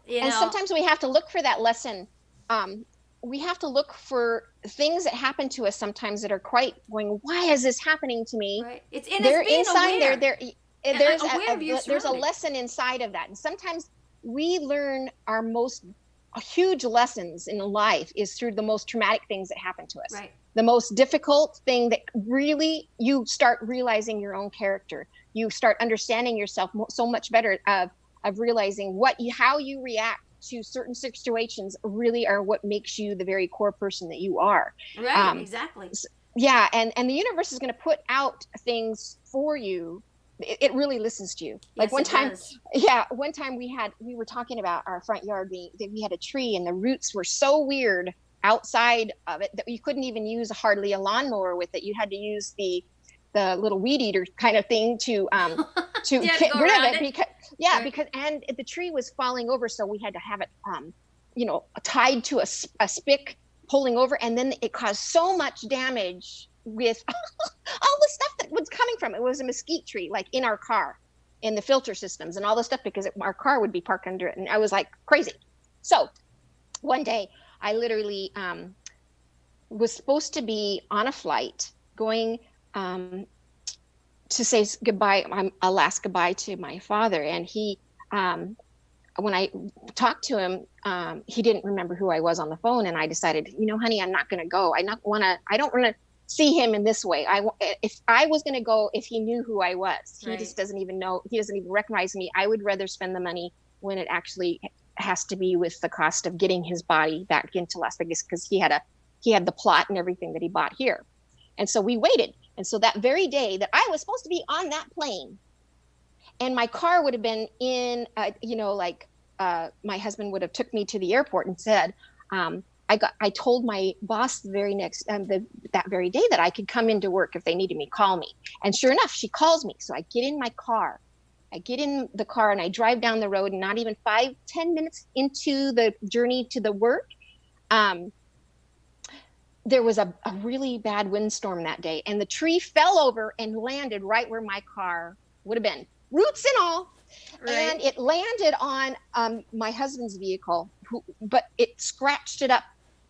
You and know? Sometimes we have to look for that lesson. We have to look for things that happen to us sometimes that are quite going, why is this happening to me? Right. It's inside aware. There's a lesson inside of that. And sometimes we learn our most huge lessons in life is through the most traumatic things that happen to us. Right. the most difficult thing that really you start realizing your own character. You start understanding yourself so much better of realizing how you react to certain situations really are what makes you the very core person that you are. Right, exactly. Yeah, and the universe is going to put out things for you. It really listens to you. Like Yes, one time, does. yeah, one time we were talking about our front yard. We had a tree and the roots were so weird outside of it that you couldn't even use hardly a lawnmower with it. You had to use the little weed eater kind of thing to get rid of it, because right. because and the tree was falling over, so we had to have it tied to a spick pulling over, and then it caused so much damage with all the stuff that was coming from it. It was a mesquite tree, like in our car, in the filter systems and all the stuff, because our car would be parked under it, and I was like crazy. So one day I literally was supposed to be on a flight going to say goodbye, a last goodbye to my father, and he when I talked to him, he didn't remember who I was on the phone, and I decided, honey, I'm not going to go. I don't want to see him in this way. If I was going to go, if he knew who I was, he just doesn't even know. He doesn't even recognize me. I would rather spend the money when it actually has to be with the cost of getting his body back into Las Vegas, because he had the plot and everything that he bought here. And so we waited. And so that very day that I was supposed to be on that plane, and my car would have been in, my husband would have took me to the airport and said, I told my boss the very next, that very day, that I could come into work if they needed me, call me. And sure enough, she calls me. So I get in my car. I get in the car and I drive down the road, and not even 5-10 minutes into the journey to the work, there was a really bad windstorm that day, and the tree fell over and landed right where my car would have been, roots and all. Right. And it landed on my husband's vehicle, but it scratched it up,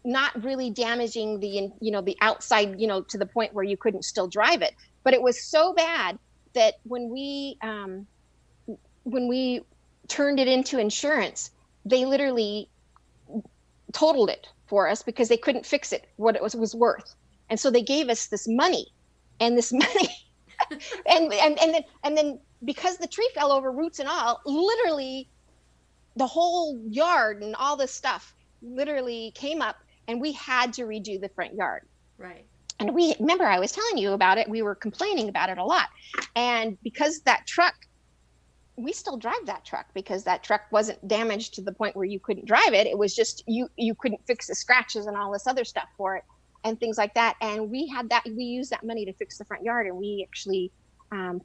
not really damaging the outside, to the point where you couldn't still drive it. But it was so bad that when we turned it into insurance, they literally totaled it for us because they couldn't fix it what it was worth. And so they gave us this money, and then because the tree fell over, roots and all, literally the whole yard and all this stuff literally came up, and we had to redo the front yard. Right. And remember I was telling you about it. We were complaining about it a lot. And because that truck, we still drive that truck, because that truck wasn't damaged to the point where you couldn't drive it. It was just you couldn't fix the scratches and all this other stuff for it and things like that. And we used that money to fix the front yard, and we actually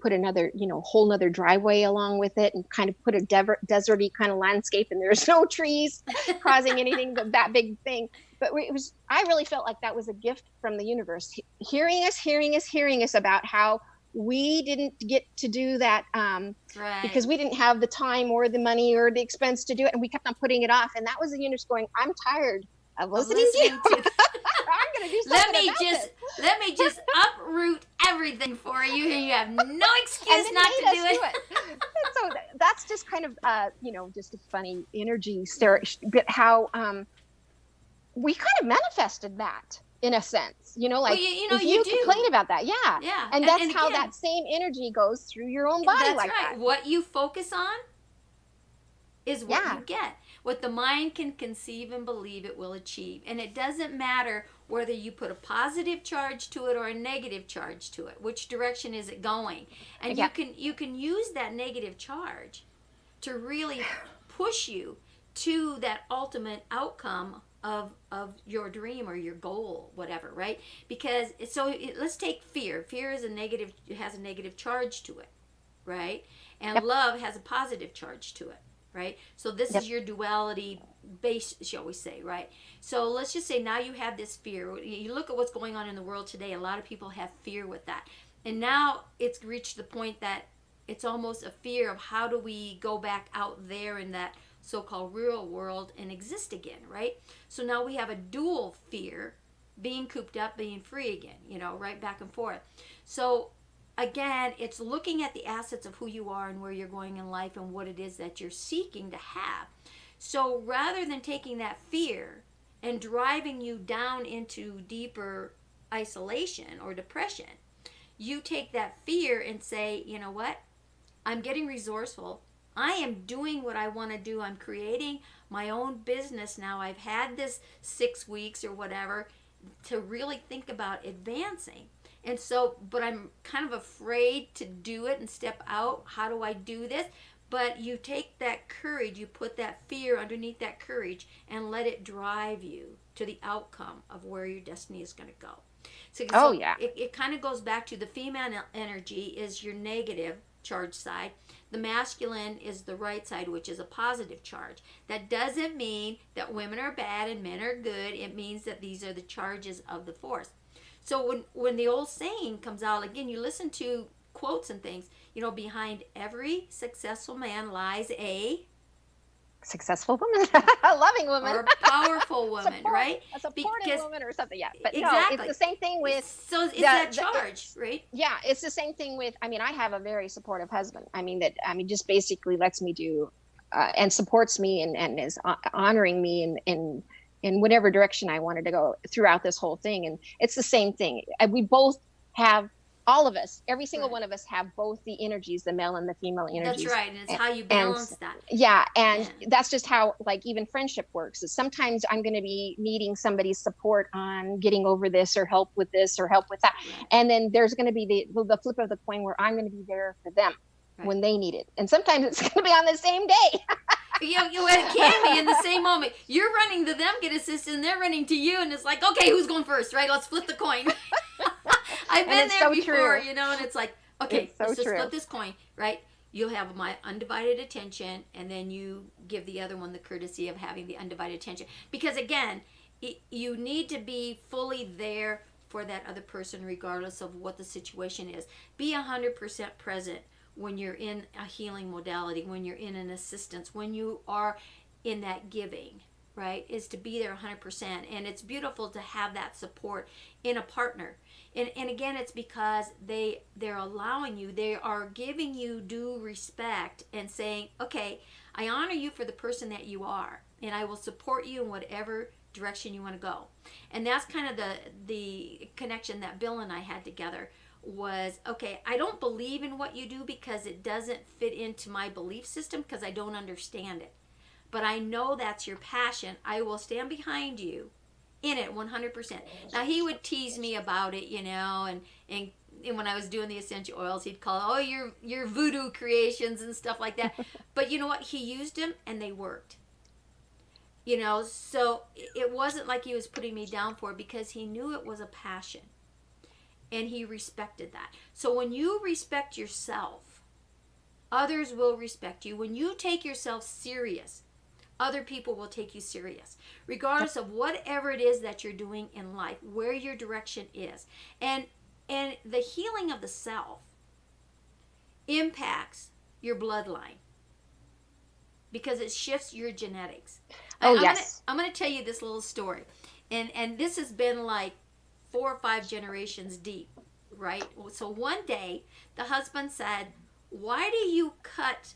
put another, whole nother driveway along with it, and kind of put a deserty kind of landscape, and there's no trees causing anything that big thing. But I really felt like that was a gift from the universe, hearing us about how we didn't get to do that because we didn't have the time or the money or the expense to do it, and we kept on putting it off. And that was the universe going, I'm tired of listening to you. I'm going to do something Let me just uproot everything for you, and you have no excuse not to do it. So that's just kind of just a funny energy story, but how we kind of manifested that in a sense, if you complain about that. Yeah. And that's how that same energy goes through your own body. That's like right. That. What you focus on is what you get. What the mind can conceive and believe, it will achieve. And it doesn't matter whether you put a positive charge to it or a negative charge to it. Which direction is it going? And you can use that negative charge to really push you to that ultimate outcome of your dream or your goal, whatever, right? Because let's take fear. Fear is it has a negative charge to it, right? And love has a positive charge to it, right? So this is your duality base, she always say, right? So let's just say now you have this fear. You look at what's going on in the world today. A lot of people have fear with that. And now it's reached the point that it's almost a fear of how do we go back out there in that so-called real world and exist again, right? So now we have a dual fear, being cooped up, being free again, right, back and forth. So again, it's looking at the assets of who you are and where you're going in life and what it is that you're seeking to have. So rather than taking that fear and driving you down into deeper isolation or depression. You take that fear and say, you know what? I'm getting resourceful. I am doing what I want to do. I'm creating my own business now. I've had this 6 weeks or whatever to really think about advancing. And so, but I'm kind of afraid to do it and step out. How do I do this? But you take that courage, you put that fear underneath that courage and let it drive you to the outcome of where your destiny is going to go. So yeah. It kind of goes back to the female energy is your negative charge side. The masculine is the right side, which is a positive charge. That doesn't mean that women are bad and men are good. It means that these are the charges of the force. So when the old saying comes out, again, you listen to quotes and things, you know, behind every successful man lies a successful woman, a loving woman, or a powerful woman, right? A supportive woman or something. Yeah, but exactly. No, it's the same thing with. So it's that charge, right? Yeah, it's the same thing with. I mean, I have a very supportive husband. I mean, just basically lets me do, and supports me and is honoring me in whatever direction I wanted to go throughout this whole thing. And it's the same thing. We both have. All of us, every single one of us have both the energies, the male and the female energies. That's right. And it's how you balance that. Yeah. And that's just how, like, even friendship works. Is sometimes I'm going to be needing somebody's support on getting over this or help with this or help with that. Right. And then there's going to be the flip of the coin where I'm going to be there for them when they need it. And sometimes it's going to be on the same day. It can be in the same moment. You're running to them, get assistance, and they're running to you. And it's like, okay, who's going first, right? Let's flip the coin. I've been there before, you know, and it's like, okay, let's just flip this coin, right? You'll have my undivided attention, and then you give the other one the courtesy of having the undivided attention. Because again, you need to be fully there for that other person, regardless of what the situation is. Be 100% present when you're in a healing modality, when you're in an assistance, when you are in that giving, right? Is to be there 100%. And it's beautiful to have that support in a partner. And again, it's because they're allowing you, they are giving you due respect and saying, okay, I honor you for the person that you are, and I will support you in whatever direction you want to go. And that's kind of the connection that Bill and I had together was, okay, I don't believe in what you do because it doesn't fit into my belief system because I don't understand it. But I know that's your passion. I will stand behind you in it 100%. Now, he would tease me about it, you know, and when I was doing the essential oils, he'd call, your voodoo creations and stuff like that. But you know what? He used them and they worked. You know, so it wasn't like he was putting me down for it because he knew it was a passion. And he respected that. So when you respect yourself, others will respect you. When you take yourself serious, other people will take you serious, regardless of whatever it is that you're doing in life, where your direction is. And the healing of the self impacts your bloodline because it shifts your genetics. I'm going to tell you this little story. And this has been like 4 or 5 generations deep, right? So one day, the husband said, why do you cut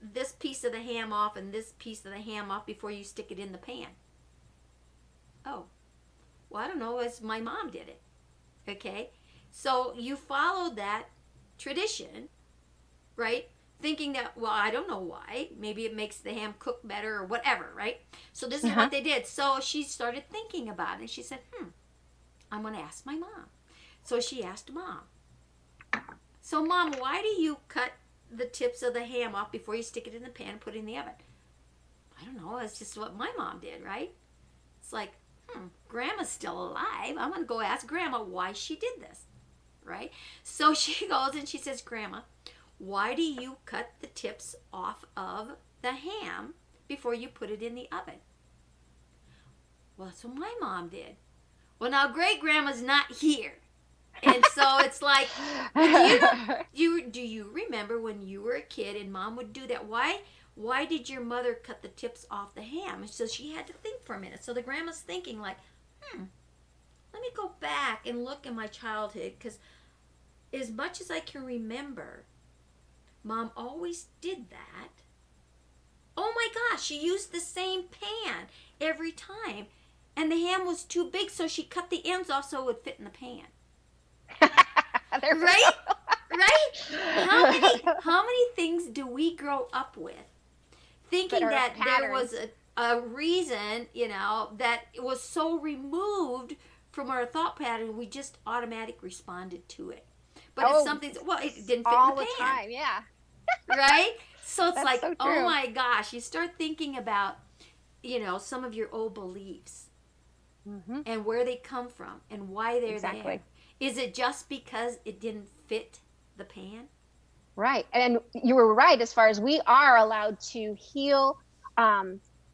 this piece of the ham off and this piece of the ham off before you stick it in the pan? Oh, well, I don't know, as my mom did it. Okay, so you followed that tradition, right? Thinking that, well, I don't know why. Maybe it makes the ham cook better or whatever, right? So this is what they did. So she started thinking about it, and she said, I'm going to ask my mom. So she asked Mom. So, Mom, why do you cut the tips of the ham off before you stick it in the pan and put it in the oven? I don't know. It's just what my mom did, right? It's like, Grandma's still alive. I'm going to go ask Grandma why she did this, right? So she goes and she says, Grandma, why do you cut the tips off of the ham before you put it in the oven? Well, that's what my mom did. Well, now great-grandma's not here. And so it's like, do you remember when you were a kid and Mom would do that? Why did your mother cut the tips off the ham? And so she had to think for a minute. So the grandma's thinking like, let me go back and look in my childhood, because as much as I can remember, Mom always did that. Oh my gosh, she used the same pan every time. and the ham was too big, so she cut the ends off so it would fit in the pan. There we Right? go. Right? How many things do we grow up with thinking are that there patterns. was a reason, that it was so removed from our thought pattern, we just automatically responded to it. But if something's, it didn't fit all in the pan. time, yeah. Right? So it's That's like, so oh true. my gosh, you start thinking about, some of your old beliefs and where they come from and why they're Exactly. there. Is it just because it didn't fit the pan? Right. And you were right as far as we are allowed to heal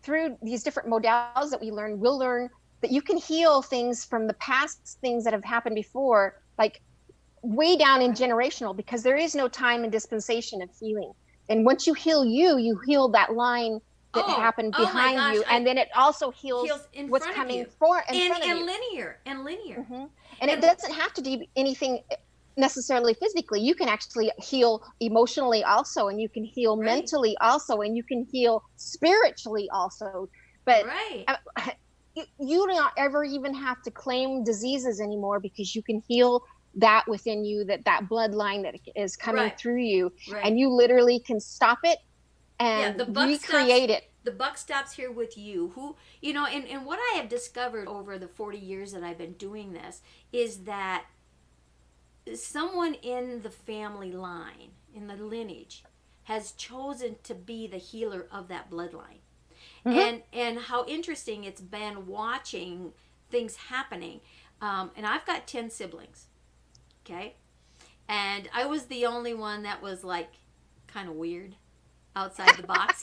through these different modalities that we learn. We'll learn that you can heal things from the past, things that have happened before, like way down in generational, because there is no time and dispensation of healing. And once you heal you heal that line that happened oh my behind gosh, you, and then it also heals in what's front coming of you. in front of you. And linear. And it doesn't have to be anything necessarily physically. You can actually heal emotionally also, and you can heal mentally also, and you can heal spiritually also. But you don't ever even have to claim diseases anymore, because you can heal that within you, that bloodline that is coming through you, and you literally can stop it and recreate it. The buck stops here with you. And what I have discovered over the 40 years that I've been doing this is that someone in the family line, in the lineage, has chosen to be the healer of that bloodline. And how interesting it's been watching things happening. And I've got 10 siblings. Okay? And I was the only one that was like kind of weird outside the box,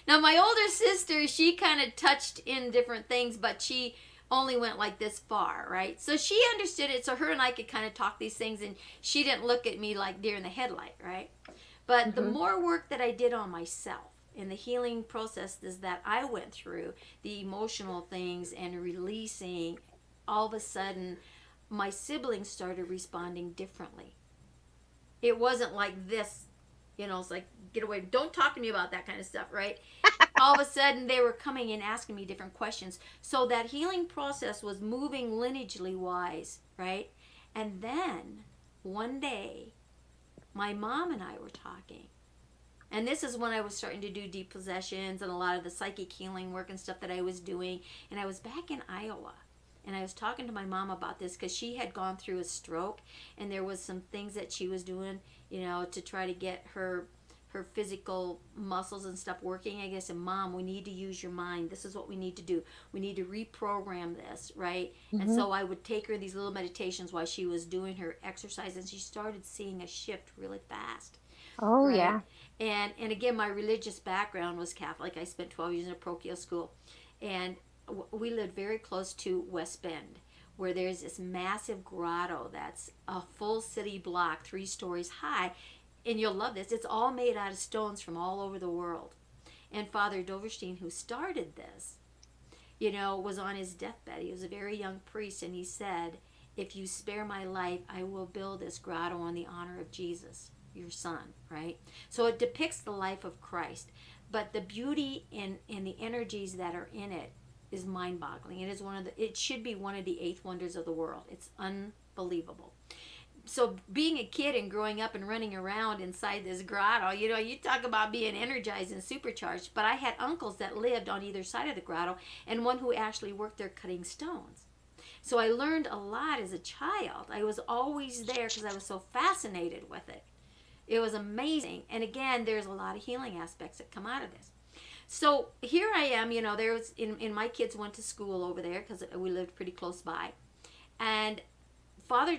Now my older sister, she kind of touched in different things, but she only went like this far, right? So she understood it, so her and I could kind of talk these things, and she didn't look at me like deer in the headlight, right? But the more work that I did on myself in the healing processes that I went through, the emotional things and releasing, all of a sudden my siblings started responding differently. It wasn't like this, it's like, get away, don't talk to me about that kind of stuff, right? All of a sudden they were coming and asking me different questions. So that healing process was moving lineagely wise, right? And then one day my mom and I were talking, and this is when I was starting to do deep possessions and a lot of the psychic healing work and stuff that I was doing. And I was back in Iowa, and I was talking to my mom about this because she had gone through a stroke, and there was some things that she was doing, to try to get her physical muscles and stuff working. I guess, and Mom, we need to use your mind. This is what we need to do. We need to reprogram this, right? And so I would take her these little meditations while she was doing her exercise, and she started seeing a shift really fast. Oh, right? Yeah. And again, my religious background was Catholic. I spent 12 years in a parochial school, and we lived very close to West Bend, where there's this massive grotto that's a full city block, 3 stories high. And you'll love this. It's all made out of stones from all over the world. And Father Doverstein, who started this, was on his deathbed. He was a very young priest, and he said, if you spare my life, I will build this grotto in the honor of Jesus, your son, right? So it depicts the life of Christ. But the beauty in the energies that are in it is mind-boggling. It should be one of the 8th wonders of the world. It's unbelievable. So being a kid and growing up and running around inside this grotto, you talk about being energized and supercharged. But I had uncles that lived on either side of the grotto, and one who actually worked there cutting stones. So I learned a lot as a child. I was always there because I was so fascinated with it. It was amazing. And again, there's a lot of healing aspects that come out of this. So here I am, there was, in my kids went to school over there because we lived pretty close by. And Father,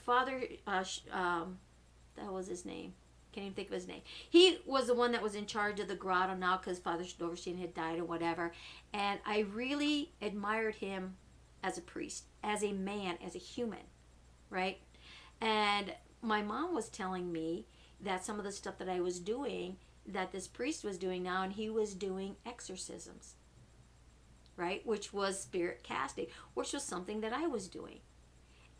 that was his name. Can't even think of his name. He was the one that was in charge of the grotto now because Father Doverstein had died or whatever. And I really admired him as a priest, as a man, as a human, right? And my mom was telling me that some of the stuff that I was doing, that this priest was doing now, and he was doing exorcisms, right? Which was spirit casting, which was something that I was doing.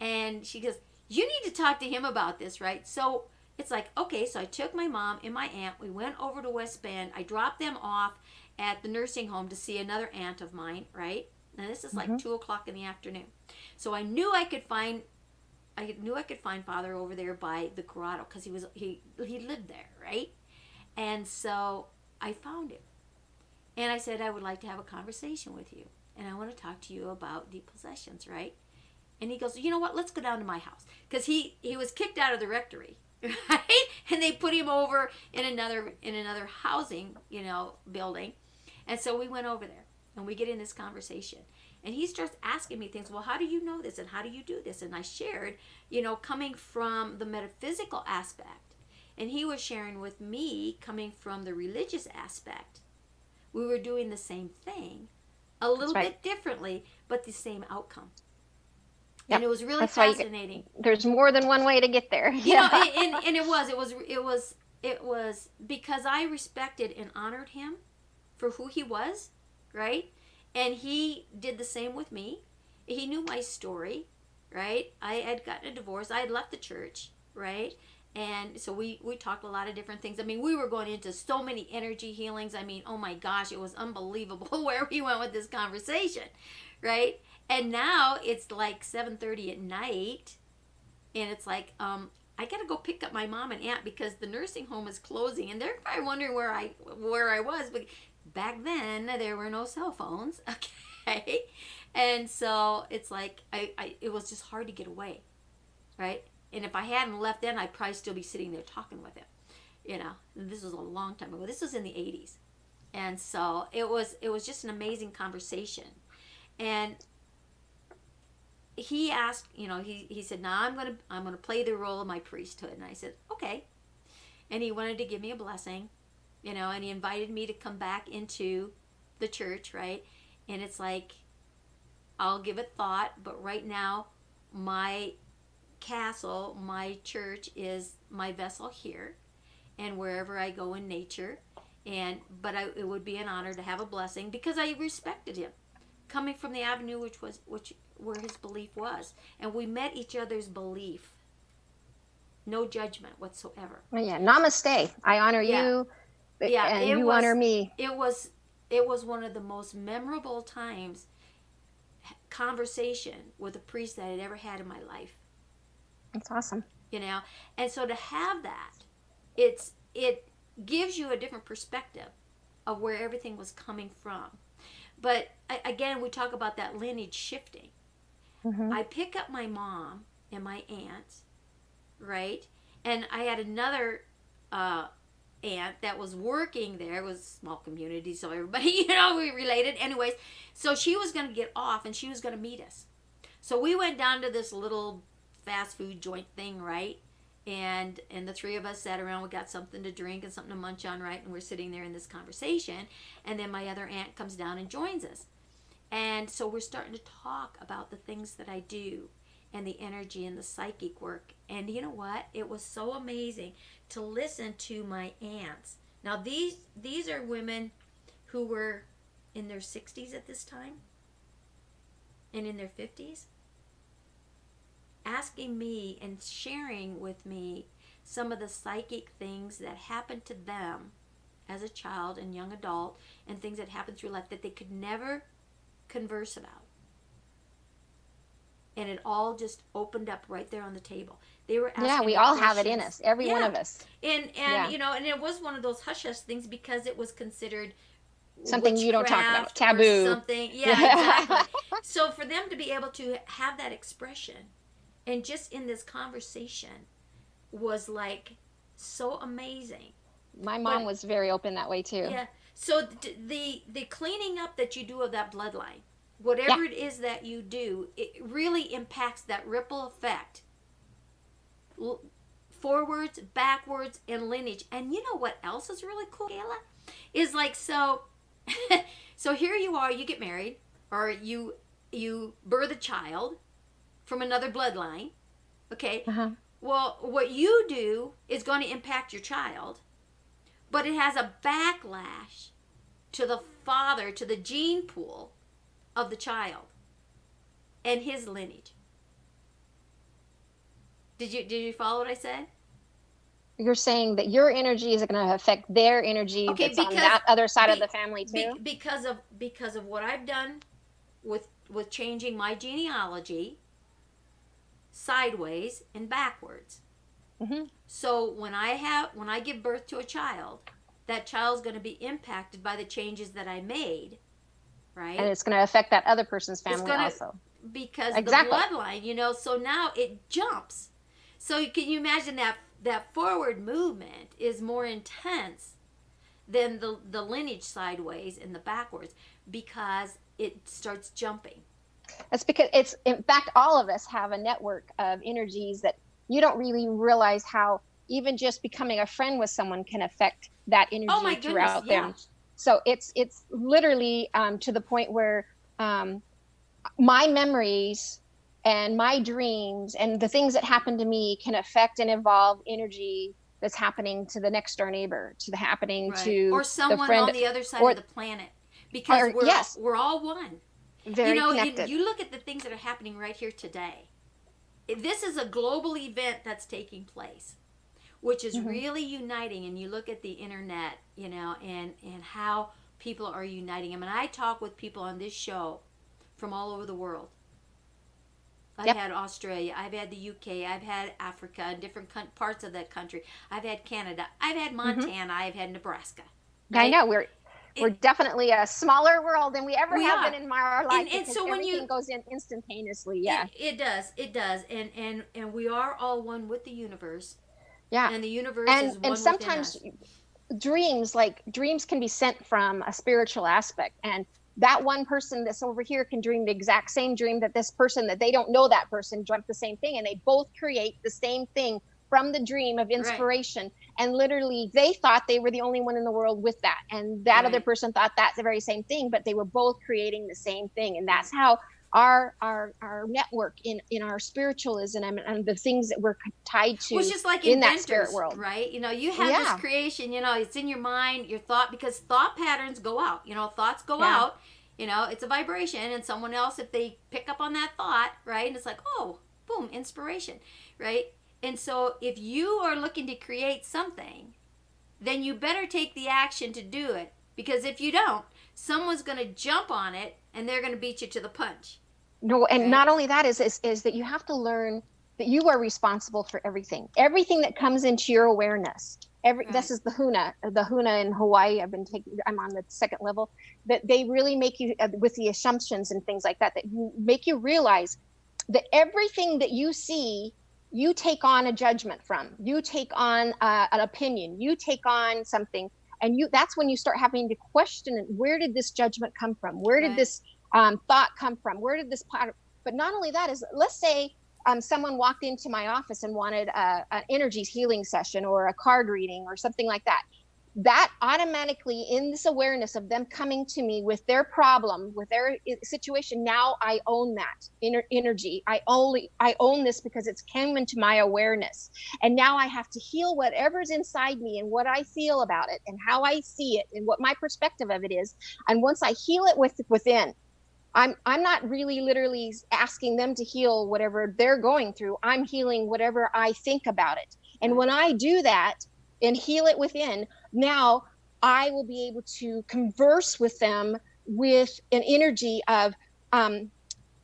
And she goes, you need to talk to him about this, right? So it's like, okay, so I took my mom and my aunt. We went over to West Bend. I dropped them off at the nursing home to see another aunt of mine, right? And this is like 2:00 in the afternoon. So I knew I could find Father over there by the grotto because he lived there, right? And so I found him. And I said, I would like to have a conversation with you. And I want to talk to you about deep possessions, right? And he goes, you know what? Let's go down to my house. Because he was kicked out of the rectory, right? And they put him over in another housing, building. And so we went over there. And we get in this conversation. And he starts asking me things. Well, how do you know this? And how do you do this? And I shared, coming from the metaphysical aspect. And he was sharing with me coming from the religious aspect. We were doing the same thing, a little bit differently, but the same outcome. Yep. And it was really fascinating. There's more than one way to get there. And it was because I respected and honored him for who he was, right? And he did the same with me. He knew my story, right? I had gotten a divorce. I had left the church, right? And so we talked a lot of different things. I mean, we were going into so many energy healings. I mean, oh my gosh, it was unbelievable where we went with this conversation, right? And now it's like 7:30 at night, and it's like, I got to go pick up my mom and aunt because the nursing home is closing, and they're probably wondering where I was. But back then, there were no cell phones, okay? And so it's like, it was just hard to get away, right? And if I hadn't left then, I'd probably still be sitting there talking with him. This was a long time ago. This was in the 80s. And so it was just an amazing conversation. And he asked, he said, now I'm going to play the role of my priesthood. And I said, okay. And he wanted to give me a blessing, and he invited me to come back into the church, right? And it's like, I'll give it thought, but right now, my castle, my church is my vessel here, and wherever I go in nature, but it would be an honor to have a blessing because I respected him, coming from the avenue where his belief was, and we met each other's belief, no judgment whatsoever. Well, yeah, namaste. I honor you, and you honor me. It was one of the most memorable times, conversation with a priest that I had ever had in my life. That's awesome. And so to have that, it gives you a different perspective of where everything was coming from. But again, we talk about that lineage shifting. Mm-hmm. I pick up my mom and my aunt, right? And I had another aunt that was working there. It was a small community, so everybody, we related. Anyways, so she was going to get off and she was going to meet us. So we went down to this little fast food joint thing, right? And the three of us sat around. We got something to drink and something to munch on, right? And we're sitting there in this conversation. And then my other aunt comes down and joins us. And so we're starting to talk about the things that I do and the energy and the psychic work. And you know what? It was so amazing to listen to my aunts. Now these are women who were in their 60s at this time and in their 50s. Asking me and sharing with me some of the psychic things that happened to them as a child and young adult, and things that happened through life that they could never converse about. And it all just opened up right there on the table. They were asking we all questions. Have it in us, every one of us. And and it was one of those hush-hush things because it was considered something you don't talk about, taboo. Something, exactly. So for them to be able to have that expression, and just in this conversation, was like so amazing. My mom was very open that way too. Yeah. So the cleaning up that you do of that bloodline, whatever it is that you do, it really impacts that ripple effect. Forwards, backwards, and lineage. And you know what else is really cool, Gayla? Is like, so here you are, you get married, or you birth a child from another bloodline, okay? Uh-huh. Well, what you do is going to impact your child, but it has a backlash to the father, to the gene pool of the child and his lineage. Did you follow what I said? You're saying that your energy is going to affect their energy, that's on that other side of the family too? Because of what I've done with changing my genealogy sideways and backwards. Mm-hmm. So when I give birth to a child, that child's going to be impacted by the changes that I made, right? And it's going to affect that other person's family also. Because exactly. The bloodline, so now it jumps. So can you imagine that forward movement is more intense than the lineage sideways and the backwards, because it starts jumping. That's because it's, in fact, all of us have a network of energies that you don't really realize how even just becoming a friend with someone can affect that energy throughout them. So it's literally to the point where my memories and my dreams and the things that happen to me can affect and evolve energy that's happening to the next door neighbor, to or someone the friend, on the other side of the planet, because we're all one. Very connected. You look at the things that are happening right here today. This is a global event that's taking place, which is really uniting. And you look at the internet, and how people are uniting. I mean, I talk with people on this show from all over the world. I've had Australia, I've had the UK, I've had Africa and different parts of that country. I've had Canada, I've had Montana, I've had Nebraska. Right? I know we're definitely a smaller world than we ever have been in our life. And so when everything goes in instantaneously, it does, and we are all one with the universe. Yeah, and the universe is one. And sometimes dreams can be sent from a spiritual aspect, and that one person that's over here can dream the exact same dream that this person that they don't know that person dreamt the same thing, and they both create the same thing from the dream of inspiration. Right. And literally they thought they were the only one in the world with that, and that other person thought that's the very same thing, but they were both creating the same thing. And that's how our network in our spiritualism and the things that we're tied to, which is like in inventors, that spirit world, right? You have this creation, it's in your mind, your thought, because thought patterns go out, thoughts go out, it's a vibration, and someone else, if they pick up on that thought, right, and it's like, oh, boom, inspiration, right? And so if you are looking to create something, then you better take the action to do it, because if you don't, someone's going to jump on it and they're going to beat you to the punch. No, and not only that is that you have to learn that you are responsible for everything that comes into your awareness. This is the Huna in Hawaii. I'm on the second level, that they really make you with the assumptions and things like that you make you realize that everything that you see, you take on a judgment from, you take on an opinion, you take on something, and that's when you start having to question it. Where did this judgment come from? Where did this thought come from? Where did this part? But not only that, is let's say someone walked into my office and wanted an energy healing session or a card reading or something like that. That automatically, in this awareness of them coming to me with their problem, with their situation, now I own that energy. I own this because it's come into my awareness. And now I have to heal whatever's inside me and what I feel about it and how I see it and what my perspective of it is. And once I heal it within, I'm not really literally asking them to heal whatever they're going through. I'm healing whatever I think about it. And when I do that and heal it within, now I will be able to converse with them with an energy of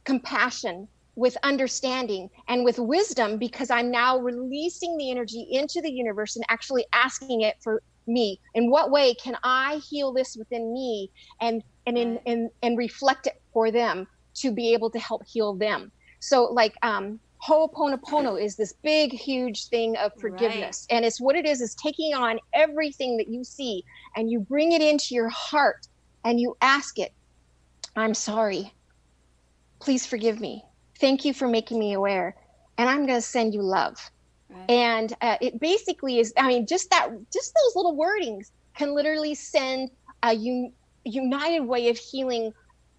compassion, with understanding, and with wisdom, because I'm now releasing the energy into the universe and actually asking it for me. In what way can I heal this within me and reflect it for them to be able to help heal them? So like Ho'oponopono is this big, huge thing of forgiveness. Right. And it's what it is taking on everything that you see and you bring it into your heart and you ask it, I'm sorry. Please forgive me. Thank you for making me aware. And I'm going to send you love. Right. And it basically is, just those little wordings can literally send a united way of healing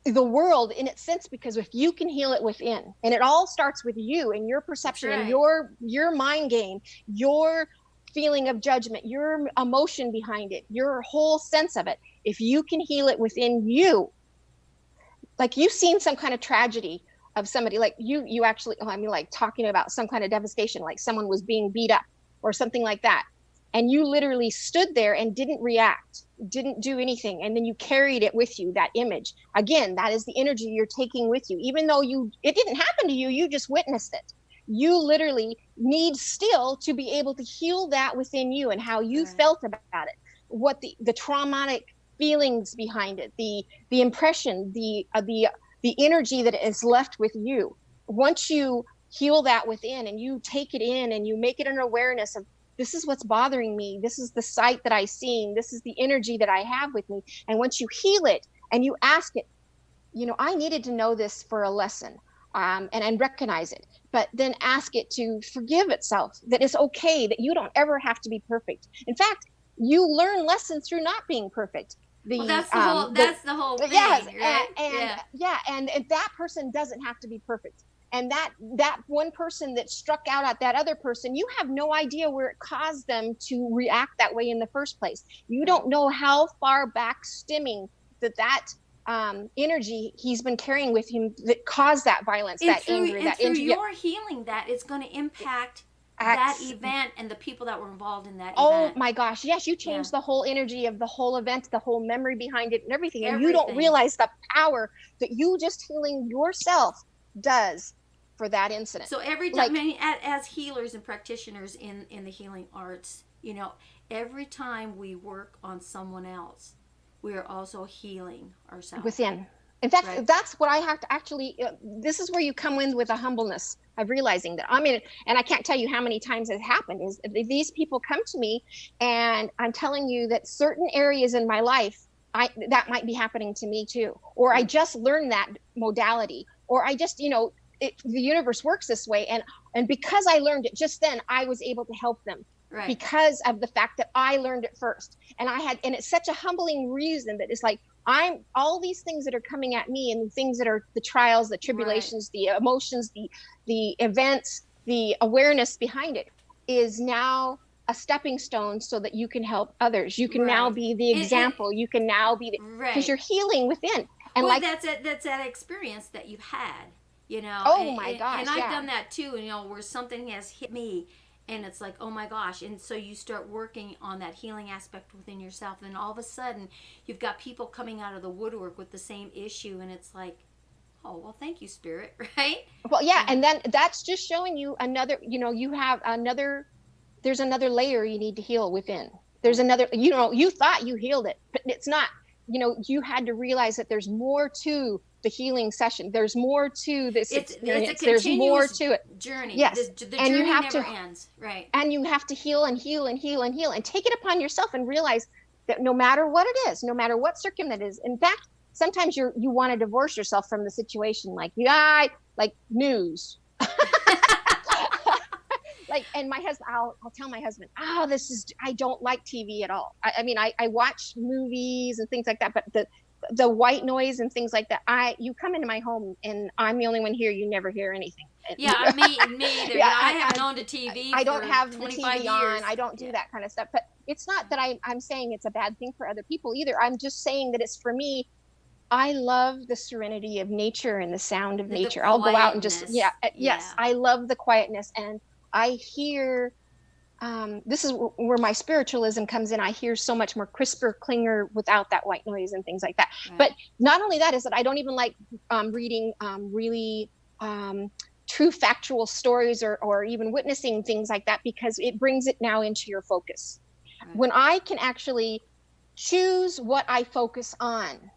the world in its sense, because if you can heal it within, and it all starts with you and your perception and your mind game, your feeling of judgment, your emotion behind it, your whole sense of it. If you can heal it within you, like you've seen some kind of tragedy of somebody, like you actually, like talking about some kind of devastation, like someone was being beat up or something like that. and you literally stood there and didn't react, didn't do anything, and then you carried it with you, that image. Again, that is the energy you're taking with you. Even though it didn't happen to you, you just witnessed it. You literally need still to be able to heal that within you and how you felt about it, what the traumatic feelings behind it, the impression, the energy that is left with you. Once you heal that within and you take it in and you make it an awareness of, this is what's bothering me, this is the sight that I seen, this is the energy that I have with me. And once you heal it and you ask it, I needed to know this for a lesson, and recognize it, but then ask it to forgive itself, that it's okay, that you don't ever have to be perfect. In fact, you learn lessons through not being perfect. That's the whole thing, yes, right? And if that person doesn't have to be perfect. And that one person that struck out at that other person, you have no idea where it caused them to react that way in the first place. You don't know how far back stemming that energy he's been carrying with him that caused that violence, that anger, that injury. Your healing that is going to impact that event and the people that were involved in that event. Oh my gosh, yes, you changed the whole energy of the whole event, the whole memory behind it and everything. And you don't realize the power that you just healing yourself does for that incident. So every time, as healers and practitioners in the healing arts, every time we work on someone else, we are also healing ourselves within. In fact, that's what I have to actually, this is where you come in with a humbleness of realizing that, and I can't tell you how many times it happened, is these people come to me and I'm telling you that certain areas in my life, that might be happening to me too. Or I just learned that modality, or I just, the universe works this way. And because I learned it just then, I was able to help them. Right. Because of the fact that I learned it first. And it's such a humbling reason that it's like, all these things that are coming at me and the things that are the trials, the tribulations, the emotions, the events, the awareness behind it is now a stepping stone so that you can help others. You can now be the example. You can now be because you're healing within. And that's that experience that you've had, Oh my gosh. And I've done that too, where something has hit me and it's like, oh my gosh. And so you start working on that healing aspect within yourself. And all of a sudden you've got people coming out of the woodwork with the same issue. And it's like, oh, well, thank you, Spirit. Right? Well, yeah. And then that's just showing you another, you have there's another layer you need to heal within. There's another, you thought you healed it, but it's not, you had to realize that there's more to the healing session. There's more to this experience. There's more to it. Journey. Yes. The journey never ends. Right. And you have to heal and heal and heal and heal and take it upon yourself and realize that no matter what it is, no matter what circumstance it is, in fact, sometimes you want to divorce yourself from the situation, like news. And my husband, I'll tell my husband, I don't like TV at all. I watch movies and things like that, but the white noise and things like that, you come into my home and I'm the only one here, you never hear anything. Yeah, me either. Yeah, I haven't owned a TV I don't have the 25 TV years. on. I don't do that kind of stuff. But it's not that I'm saying it's a bad thing for other people either. I'm just saying that it's for me. I love the serenity of nature and the sound of nature. I'll go out and just, yes, I love the quietness. And I hear, this is where my spiritualism comes in. I hear so much more crisper, cleaner without that white noise and things like that. Right. But not only that is that I don't even like reading really true factual stories or even witnessing things like that, because it brings it now into your focus. Right. When I can actually choose what I focus on,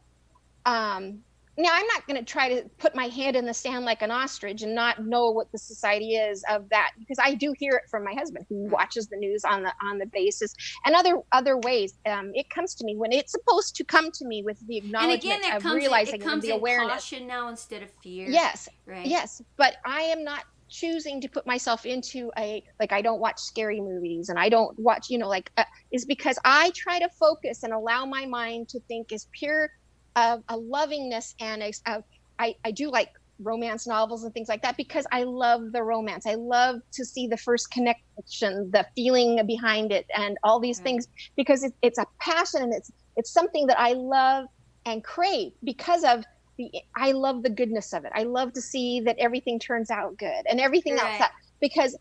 now, I'm not going to try to put my head in the sand like an ostrich and not know what the society is of that, because I do hear it from my husband, who watches the news on the basis and other ways. It comes to me when it's supposed to come to me with the acknowledgement of realizing the awareness. Caution now instead of fear. Yes, right. Yes, but I am not choosing to put myself into I don't watch scary movies and I don't watch, is because I try to focus and allow my mind to think as pure a lovingness, and I do like romance novels and things like that, because I love the romance. I love to see the first connection, the feeling behind it, and all these things, because it's a passion and it's something that I love and crave because of I love the goodness of it. I love to see that everything turns out good and everything else, because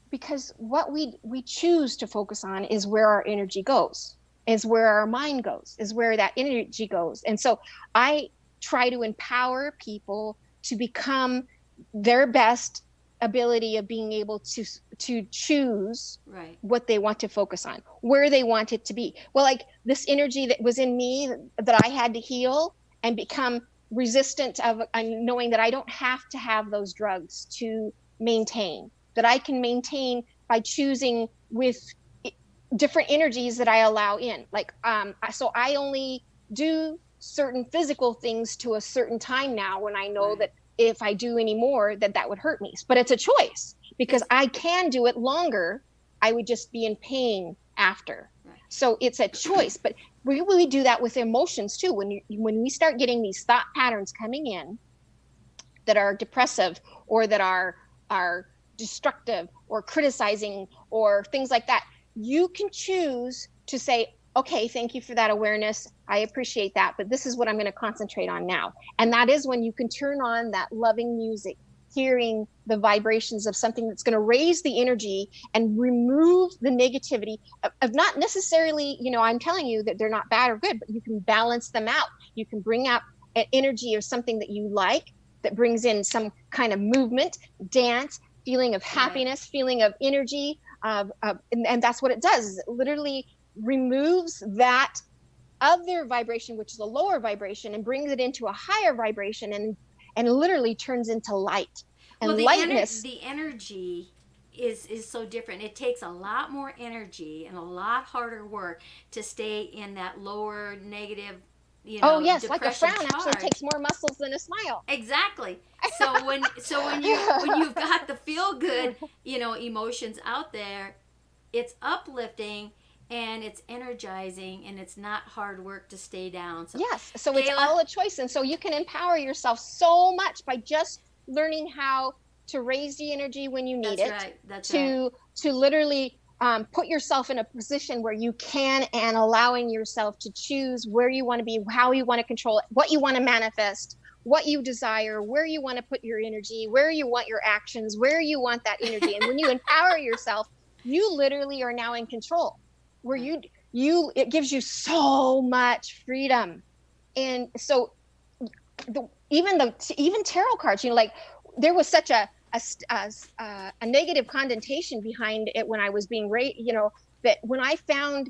because what we choose to focus on is where our energy goes, is where our mind goes, is where that energy goes. And so I try to empower people to become their best ability of being able to choose Right. what they want to focus on, where they want it to be. Well, like this energy that was in me that I had to heal and become resistant of, knowing that I don't have to have those drugs to maintain, that I can maintain by choosing with different energies that I allow in. Like, so I only do certain physical things to a certain time now, when I know Right. that if I do any more, that would hurt me. But it's a choice, because I can do it longer. I would just be in pain after. Right. So it's a choice. But we do that with emotions too. When we start getting these thought patterns coming in that are depressive, or that are destructive, or criticizing, or things like that, you can choose to say, okay, thank you for that awareness. I appreciate that, but this is what I'm going to concentrate on now. And that is when you can turn on that loving music, hearing the vibrations of something that's going to raise the energy and remove the negativity of not necessarily, I'm telling you that they're not bad or good, but you can balance them out. You can bring out an energy of something that you like, that brings in some kind of movement, dance, feeling of happiness, right. Feeling of energy, and that's what it does. Is it literally removes that other vibration, which is a lower vibration, and brings it into a higher vibration, and literally turns into light. And well, lightness. The energy is so different. It takes a lot more energy and a lot harder work to stay in that lower negative. Oh yes, like a frown charge. actually takes more muscles than a smile. Exactly. So when you've got the feel good, emotions out there, it's uplifting and it's energizing, and it's not hard work to stay down. So yes, so Gayla, it's all a choice, and so you can empower yourself so much by just learning how to raise the energy when you need it. Right. That's right. To literally put yourself in a position where you can, and allowing yourself to choose where you want to be, how you want to control it, what you want to manifest, what you desire, where you want to put your energy, where you want your actions, where you want that energy. And when you empower yourself, you literally are now in control, where it gives you so much freedom. And so even tarot cards, like there was such a negative connotation behind it when I was being raised, that when I found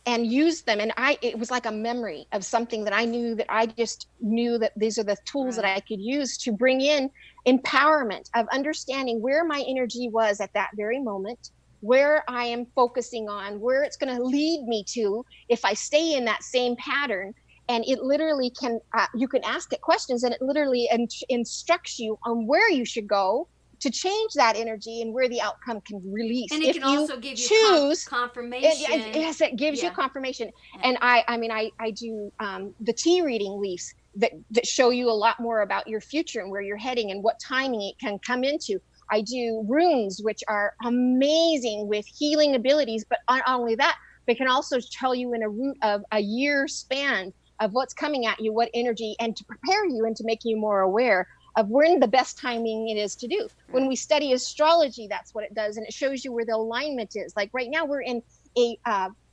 and used them, and it was like a memory of something that I knew, that I just knew that these are the tools right. that I could use to bring in empowerment of understanding where my energy was at that very moment, where I am focusing on, where it's going to lead me to if I stay in that same pattern. And it literally can, you can ask it questions, and it literally instructs you on where you should go to change that energy and where the outcome can release. And it can also give you confirmation. Yes, it gives you confirmation. Yeah. And I do the tea reading leaves that show you a lot more about your future and where you're heading and what timing it can come into. I do runes, which are amazing with healing abilities, but not only that, they can also tell you in a route of a year span of what's coming at you, what energy, and to prepare you and to make you more aware of when the best timing it is to do. When we study astrology, that's what it does. And it shows you where the alignment is. Like right now we're in a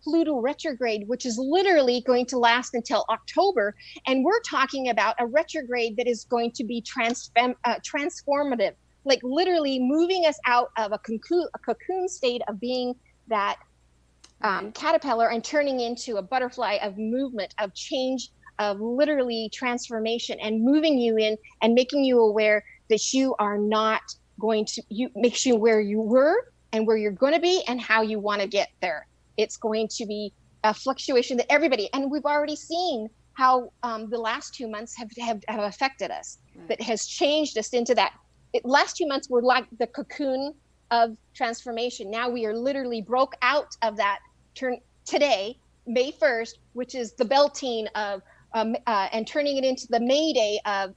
Pluto retrograde, which is literally going to last until October. And we're talking about a retrograde that is going to be transformative, like literally moving us out of a cocoon state of being that caterpillar and turning into a butterfly of movement, of change, of literally transformation, and moving you in and making you aware that you are not going to, makes you where you were and where you're going to be and how you want to get there. It's going to be a fluctuation that everybody, and we've already seen how the last 2 months have affected us, that has changed us into that. Last 2 months were like the cocoon of transformation. Now we are literally broke out of that today, May 1st, which is the Beltane of and turning it into the May Day of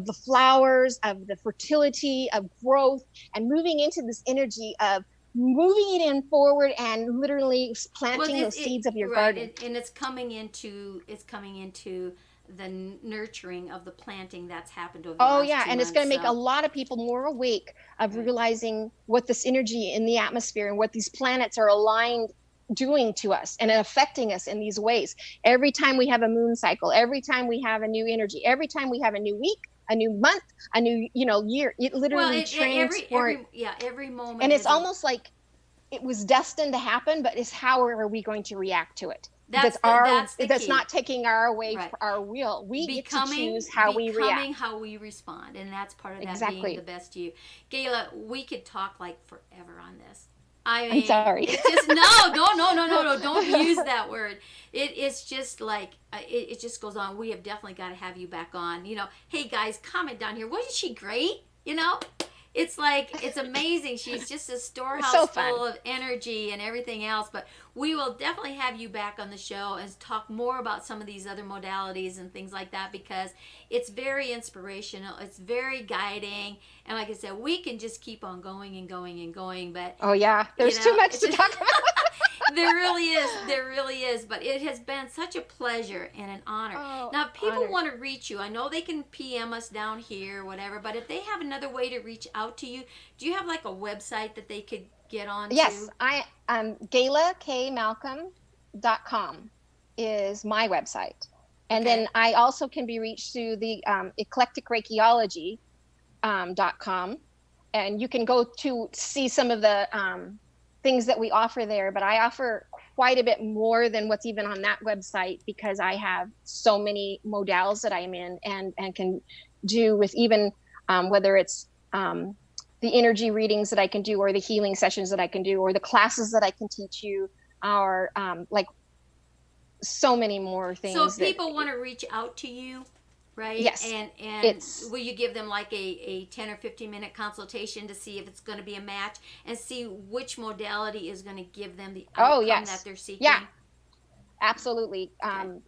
the flowers, of the fertility, of growth, and moving into this energy of moving it in forward and literally planting those seeds of your garden. And it's coming into the nurturing of the planting that's happened over the Oh last yeah, 2 and it's months. going to make So, a lot of people more awake of Right. realizing what this energy in the atmosphere and what these planets are aligned doing to us and affecting us in these ways. Every time we have a moon cycle, every time we have a new energy, every time we have a new week, a new month, a new, year, it well, literally transport. every moment And it's is a, almost like it was destined to happen, but it's how are we going to react to it? that's the That's key. not taking Right. our will. We get to Becoming choose how we react. how we respond, and that's part of that being Exactly. the best you. Gayla, we could talk like forever on this. I I'm mean, sorry. it's just no, don't use that word. It's just like it just goes on. We have definitely got to have you back on. Hey guys, comment down here. Wasn't she great? It's like, it's amazing. She's just a storehouse So full of energy and everything else. But we will definitely have you back on the show and talk more about some of these other modalities and things like that, because it's very inspirational. It's very guiding. And like I said, we can just keep on going and going and going. But Oh yeah, there's too much to talk about. There really is. There really is. But it has been such a pleasure and an honor. Oh, Now, if people honored. want to reach you, I know they can PM us down here or whatever, but if they have another way to reach out to you, do you have like a website that they could get on Yes, to? I Gayla K Malcolm.com is my website. And Okay. then I also can be reached through the eclectic Reikieology .com, and you can go to see some of the things that we offer there, but I offer quite a bit more than what's even on that website, because I have so many modalities that I'm in and can do with, even whether it's the energy readings that I can do, or the healing sessions that I can do, or the classes that I can teach you, or like so many more things. So if people want to reach out to you, right? Yes. And will you give them like a 10 or 15 minute consultation to see if it's going to be a match and see which modality is going to give them the outcome that they're seeking? Yeah, absolutely.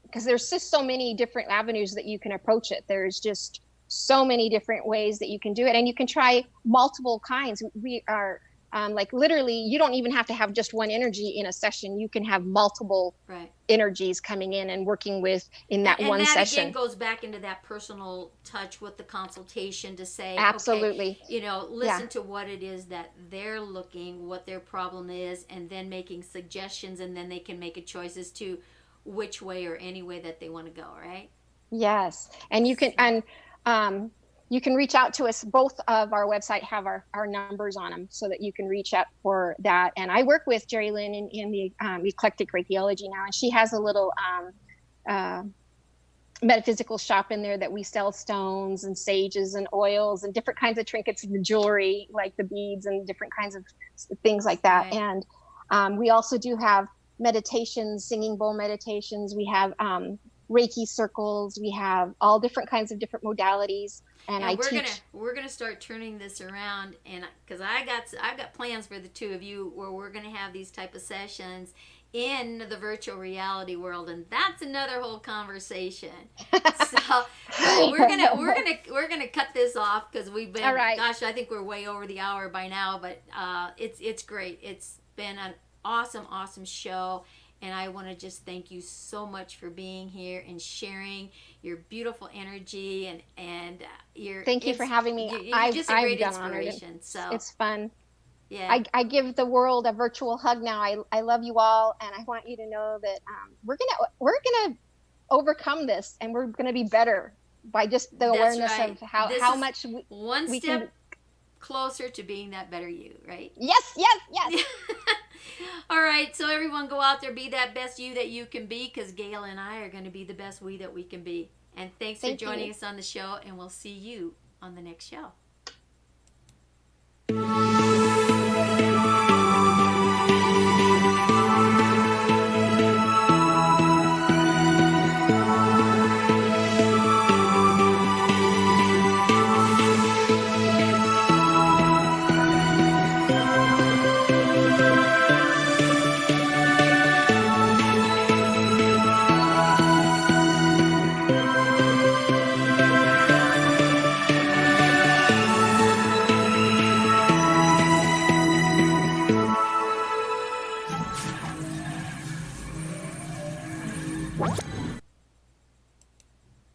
Because there's just so many different avenues that you can approach it. There's just so many different ways that you can do it, and you can try multiple kinds. We are like, literally, you don't even have to have just one energy in a session. You can have multiple energies coming in and working with in that one that session. Again goes back into that personal touch with the consultation to say, absolutely, okay, listen to what it is that they're looking, what their problem is, and then making suggestions, and then they can make a choice as to which way or any way that they want to go, right? Yes, and you can you can reach out to us. Both of our website have our numbers on them, so that you can reach out for that. And I work with Jerry Lynn in the eclectic Reikieology now, and she has a little metaphysical shop in there that we sell stones and sages and oils and different kinds of trinkets and jewelry, like the beads and different kinds of things like that. Right. And we also do have meditations, singing bowl meditations. We have Reiki circles. We have all different kinds of different modalities. And we're gonna start turning this around, and because I've got plans for the two of you where we're gonna have these type of sessions in the virtual reality world, and that's another whole conversation. So we're gonna cut this off, because we've been, gosh, I think we're way over the hour by now, but it's great. It's been an awesome show. And I want to just thank you so much for being here and sharing your beautiful energy and your. Thank you for having me. You're just a great inspiration. So it's fun. Yeah. I give the world a virtual hug now. I love you all, and I want you to know that we're gonna overcome this, and we're gonna be better by just the awareness of how much we step closer to being that better you, right? Yes. All right, so everyone, go out there, be that best you that you can be, because Gayla and I are going to be the best we that we can be. And thanks for joining us on the show, and we'll see you on the next show. What?